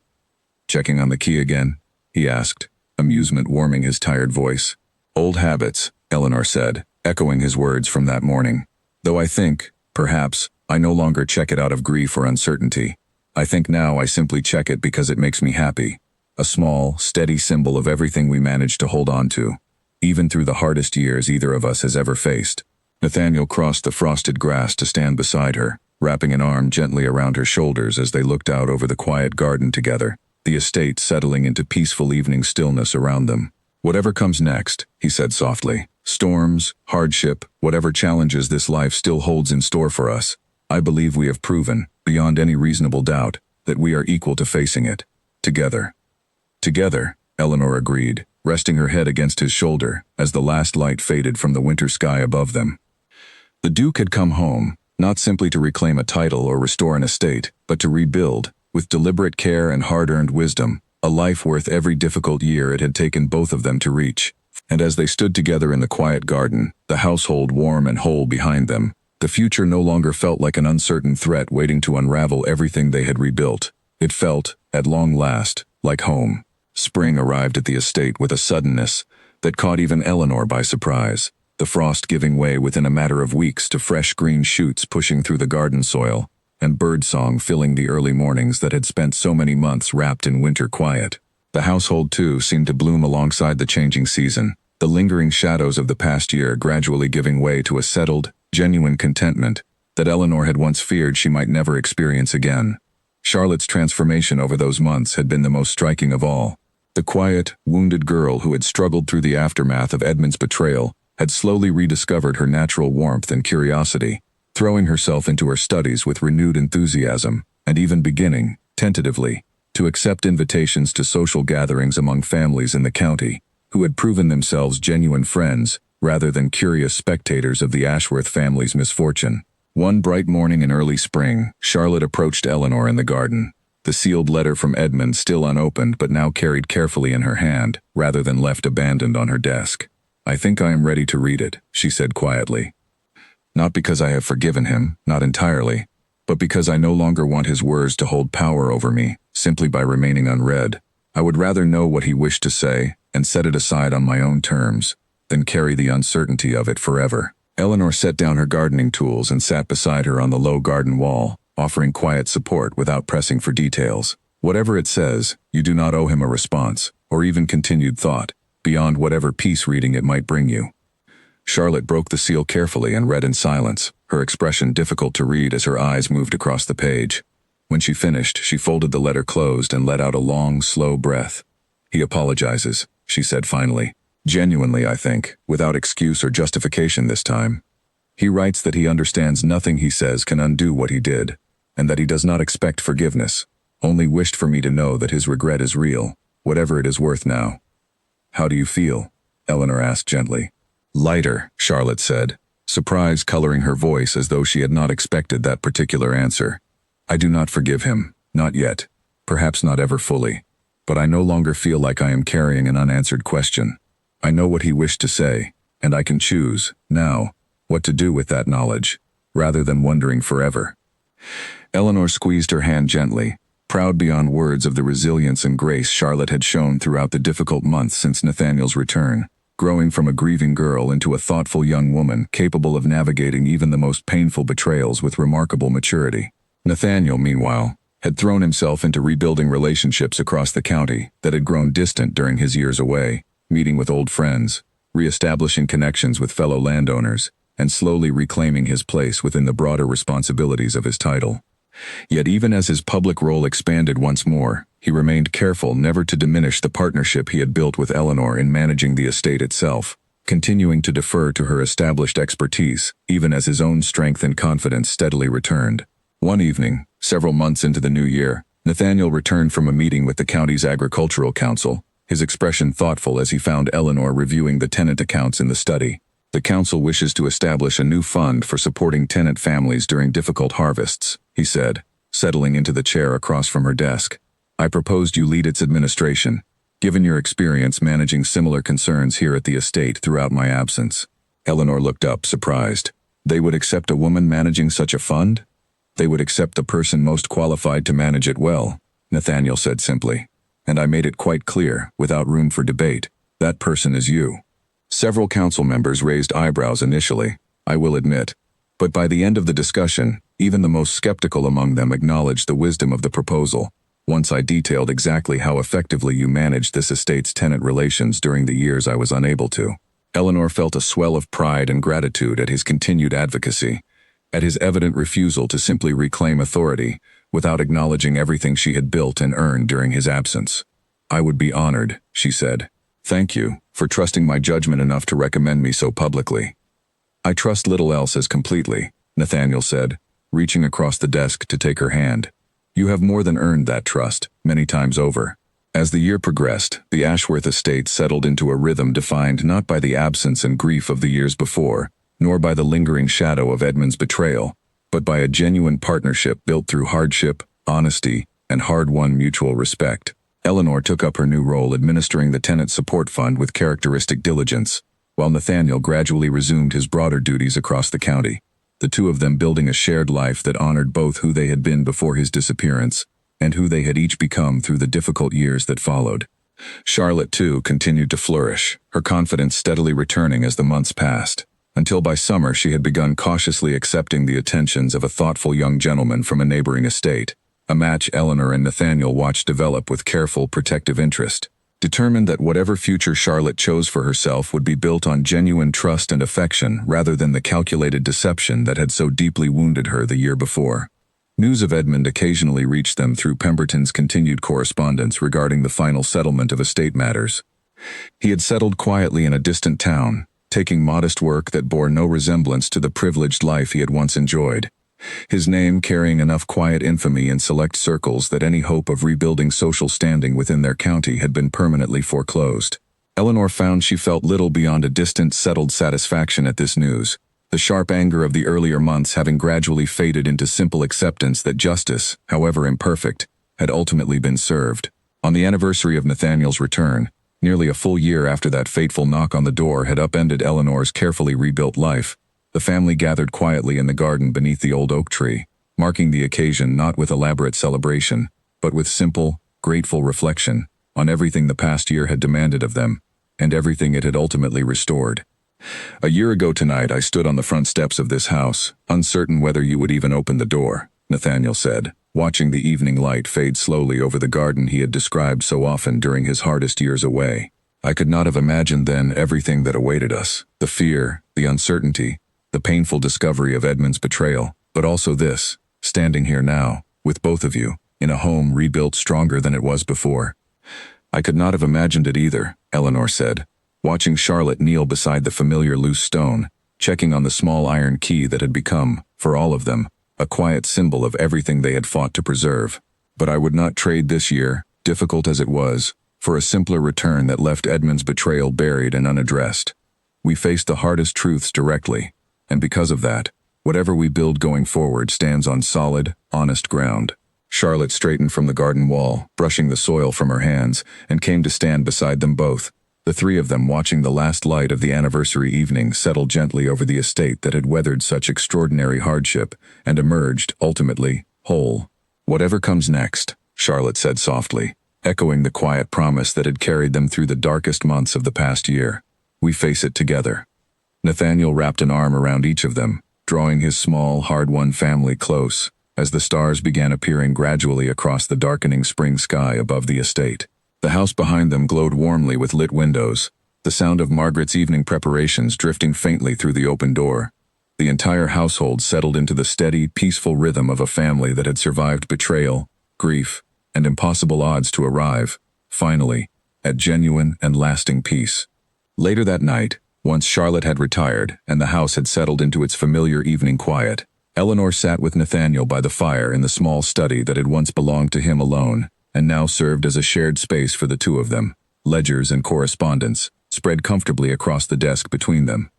"Checking on the key again?" he asked, amusement warming his tired voice. "Old habits," Eleanor said, echoing his words from that morning. "Though I think, perhaps, I no longer check it out of grief or uncertainty. I think now I simply check it because it makes me happy. A small, steady symbol of everything we managed to hold on to, even through the hardest years either of us has ever faced." Nathaniel crossed the frosted grass to stand beside her, wrapping an arm gently around her shoulders as they looked out over the quiet garden together, the estate settling into peaceful evening stillness around them. "Whatever comes next," he said softly, "storms, hardship, whatever challenges this life still holds in store for us, I believe we have proven, beyond any reasonable doubt, that we are equal to facing it. Together." "Together," Eleanor agreed, resting her head against his shoulder as the last light faded from the winter sky above them. The Duke had come home, not simply to reclaim a title or restore an estate, but to rebuild, with deliberate care and hard-earned wisdom, a life worth every difficult year it had taken both of them to reach. And as they stood together in the quiet garden, the household warm and whole behind them, the future no longer felt like an uncertain threat waiting to unravel everything they had rebuilt. It felt, at long last, like home. Spring arrived at the estate with a suddenness that caught even Eleanor by surprise, the frost giving way within a matter of weeks to fresh green shoots pushing through the garden soil, and birdsong filling the early mornings that had spent so many months wrapped in winter quiet. The household, too, seemed to bloom alongside the changing season, the lingering shadows of the past year gradually giving way to a settled, genuine contentment that Eleanor had once feared she might never experience again. Charlotte's transformation over those months had been the most striking of all. The quiet, wounded girl who had struggled through the aftermath of Edmund's betrayal had slowly rediscovered her natural warmth and curiosity, throwing herself into her studies with renewed enthusiasm, and even beginning, tentatively, to accept invitations to social gatherings among families in the county, who had proven themselves genuine friends, rather than curious spectators of the Ashworth family's misfortune. One bright morning in early spring, Charlotte approached Eleanor in the garden, the sealed letter from Edmund still unopened but now carried carefully in her hand, rather than left abandoned on her desk. "I think I am ready to read it," she said quietly. "Not because I have forgiven him, not entirely, but because I no longer want his words to hold power over me, simply by remaining unread. I would rather know what he wished to say, and set it aside on my own terms, than carry the uncertainty of it forever." Eleanor set down her gardening tools and sat beside her on the low garden wall, offering quiet support without pressing for details. "Whatever it says, you do not owe him a response, or even continued thought, beyond whatever peace reading it might bring you." Charlotte broke the seal carefully and read in silence, her expression difficult to read as her eyes moved across the page. When she finished, she folded the letter closed and let out a long, slow breath. "He apologizes," she said finally. "Genuinely, I think, without excuse or justification this time. He writes that he understands nothing he says can undo what he did, and that he does not expect forgiveness, only wished for me to know that his regret is real, whatever it is worth now." "How do you feel?" Eleanor asked gently. "Lighter," Charlotte said, surprise coloring her voice as though she had not expected that particular answer. "I do not forgive him, not yet, perhaps not ever fully, but I no longer feel like I am carrying an unanswered question. I know what he wished to say, and I can choose, now, what to do with that knowledge, rather than wondering forever." Eleanor squeezed her hand gently, proud beyond words of the resilience and grace Charlotte had shown throughout the difficult months since Nathaniel's return, growing from a grieving girl into a thoughtful young woman capable of navigating even the most painful betrayals with remarkable maturity. Nathaniel, meanwhile, had thrown himself into rebuilding relationships across the county that had grown distant during his years away, meeting with old friends, re-establishing connections with fellow landowners, and slowly reclaiming his place within the broader responsibilities of his title. Yet even as his public role expanded once more, he remained careful never to diminish the partnership he had built with Eleanor in managing the estate itself, continuing to defer to her established expertise, even as his own strength and confidence steadily returned. One evening, several months into the new year, Nathaniel returned from a meeting with the county's agricultural council, his expression thoughtful as he found Eleanor reviewing the tenant accounts in the study. The council wishes to establish a new fund for supporting tenant families during difficult harvests, he said, settling into the chair across from her desk. I proposed you lead its administration, given your experience managing similar concerns here at the estate throughout my absence. Eleanor looked up, surprised. They would accept a woman managing such a fund? They would accept the person most qualified to manage it well, Nathaniel said simply. And I made it quite clear, without room for debate, that person is you. Several council members raised eyebrows initially, I will admit. But by the end of the discussion, even the most skeptical among them acknowledged the wisdom of the proposal. Once I detailed exactly how effectively you managed this estate's tenant relations during the years I was unable to. Eleanor felt a swell of pride and gratitude at his continued advocacy, at his evident refusal to simply reclaim authority, without acknowledging everything she had built and earned during his absence. I would be honored, she said. Thank you for trusting my judgment enough to recommend me so publicly. I trust little else as completely, Nathaniel said, reaching across the desk to take her hand. You have more than earned that trust, many times over. As the year progressed, the Ashworth estate settled into a rhythm defined not by the absence and grief of the years before, nor by the lingering shadow of Edmund's betrayal, but by a genuine partnership built through hardship, honesty, and hard-won mutual respect. Eleanor took up her new role administering the tenant support fund with characteristic diligence, while Nathaniel gradually resumed his broader duties across the county, the two of them building a shared life that honored both who they had been before his disappearance and who they had each become through the difficult years that followed. Charlotte, too, continued to flourish, her confidence steadily returning as the months passed, until by summer she had begun cautiously accepting the attentions of a thoughtful young gentleman from a neighboring estate, a match Eleanor and Nathaniel watched develop with careful, protective interest, determined that whatever future Charlotte chose for herself would be built on genuine trust and affection rather than the calculated deception that had so deeply wounded her the year before. News of Edmund occasionally reached them through Pemberton's continued correspondence regarding the final settlement of estate matters. He had settled quietly in a distant town, taking modest work that bore no resemblance to the privileged life he had once enjoyed, his name carrying enough quiet infamy in select circles that any hope of rebuilding social standing within their county had been permanently foreclosed. Eleanor found she felt little beyond a distant, settled satisfaction at this news, the sharp anger of the earlier months having gradually faded into simple acceptance that justice, however imperfect, had ultimately been served. On the anniversary of Nathaniel's return, nearly a full year after that fateful knock on the door had upended Eleanor's carefully rebuilt life, the family gathered quietly in the garden beneath the old oak tree, marking the occasion not with elaborate celebration, but with simple, grateful reflection on everything the past year had demanded of them, and everything it had ultimately restored. A year ago tonight I stood on the front steps of this house, uncertain whether you would even open the door, Nathaniel said, watching the evening light fade slowly over the garden he had described so often during his hardest years away. I could not have imagined then everything that awaited us, the fear, the uncertainty, the painful discovery of Edmund's betrayal, but also this, standing here now, with both of you, in a home rebuilt stronger than it was before. I could not have imagined it either, Eleanor said, watching Charlotte kneel beside the familiar loose stone, checking on the small iron key that had become, for all of them, a quiet symbol of everything they had fought to preserve. But I would not trade this year, difficult as it was, for a simpler return that left Edmund's betrayal buried and unaddressed. We faced the hardest truths directly, and because of that, whatever we build going forward stands on solid, honest ground. Charlotte straightened from the garden wall, brushing the soil from her hands, and came to stand beside them both, the three of them watching the last light of the anniversary evening settle gently over the estate that had weathered such extraordinary hardship and emerged, ultimately, whole. Whatever comes next, Charlotte said softly, echoing the quiet promise that had carried them through the darkest months of the past year. We face it together. Nathaniel wrapped an arm around each of them, drawing his small, hard-won family close, as the stars began appearing gradually across the darkening spring sky above the estate. The house behind them glowed warmly with lit windows, the sound of Margaret's evening preparations drifting faintly through the open door. The entire household settled into the steady, peaceful rhythm of a family that had survived betrayal, grief, and impossible odds to arrive, finally, at genuine and lasting peace. Later that night, once Charlotte had retired and the house had settled into its familiar evening quiet, Eleanor sat with Nathaniel by the fire in the small study that had once belonged to him alone and now served as a shared space for the two of them. Ledgers and correspondence spread comfortably across the desk between them.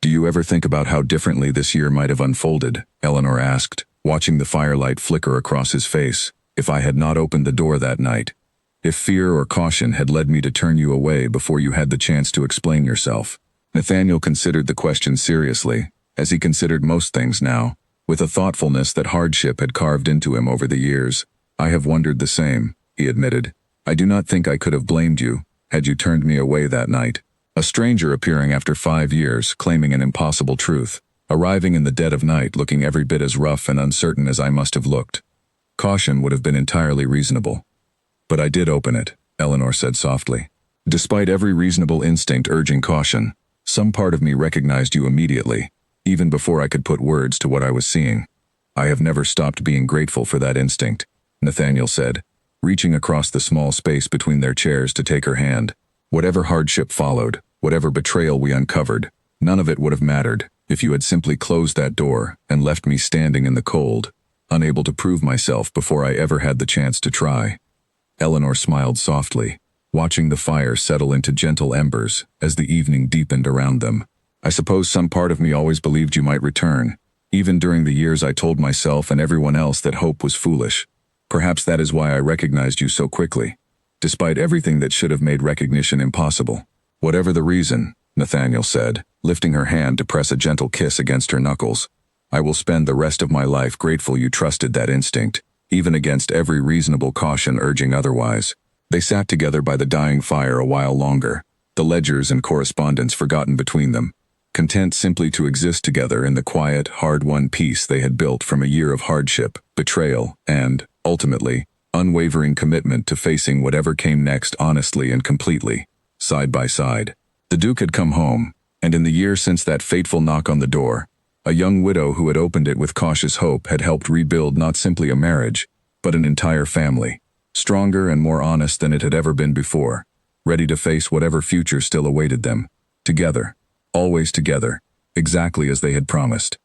"Do you ever think about how differently this year might have unfolded?" Eleanor asked, watching the firelight flicker across his face. "If I had not opened the door that night, if fear or caution had led me to turn you away before you had the chance to explain yourself." Nathaniel considered the question seriously, as he considered most things now, with a thoughtfulness that hardship had carved into him over the years. "I have wondered the same," he admitted. "I do not think I could have blamed you had you turned me away that night." A stranger appearing after 5 years, claiming an impossible truth, arriving in the dead of night looking every bit as rough and uncertain as I must have looked. Caution would have been entirely reasonable. "But I did open it," Eleanor said softly. "Despite every reasonable instinct urging caution, some part of me recognized you immediately, even before I could put words to what I was seeing. I have never stopped being grateful for that instinct," Nathaniel said, reaching across the small space between their chairs to take her hand. "Whatever hardship followed, whatever betrayal we uncovered, none of it would have mattered if you had simply closed that door and left me standing in the cold, unable to prove myself before I ever had the chance to try." Eleanor smiled softly, watching the fire settle into gentle embers as the evening deepened around them. "I suppose some part of me always believed you might return, even during the years I told myself and everyone else that hope was foolish. Perhaps that is why I recognized you so quickly, despite everything that should have made recognition impossible." "Whatever the reason," Nathaniel said, lifting her hand to press a gentle kiss against her knuckles, "I will spend the rest of my life grateful you trusted that instinct, even against every reasonable caution urging otherwise." They sat together by the dying fire a while longer, the ledgers and correspondence forgotten between them, content simply to exist together in the quiet, hard-won peace they had built from a year of hardship, betrayal, and, ultimately, unwavering commitment to facing whatever came next honestly and completely, side by side. The Duke had come home, and in the year since that fateful knock on the door, a young widow who had opened it with cautious hope had helped rebuild not simply a marriage, but an entire family, stronger and more honest than it had ever been before, ready to face whatever future still awaited them, together, always together, exactly as they had promised.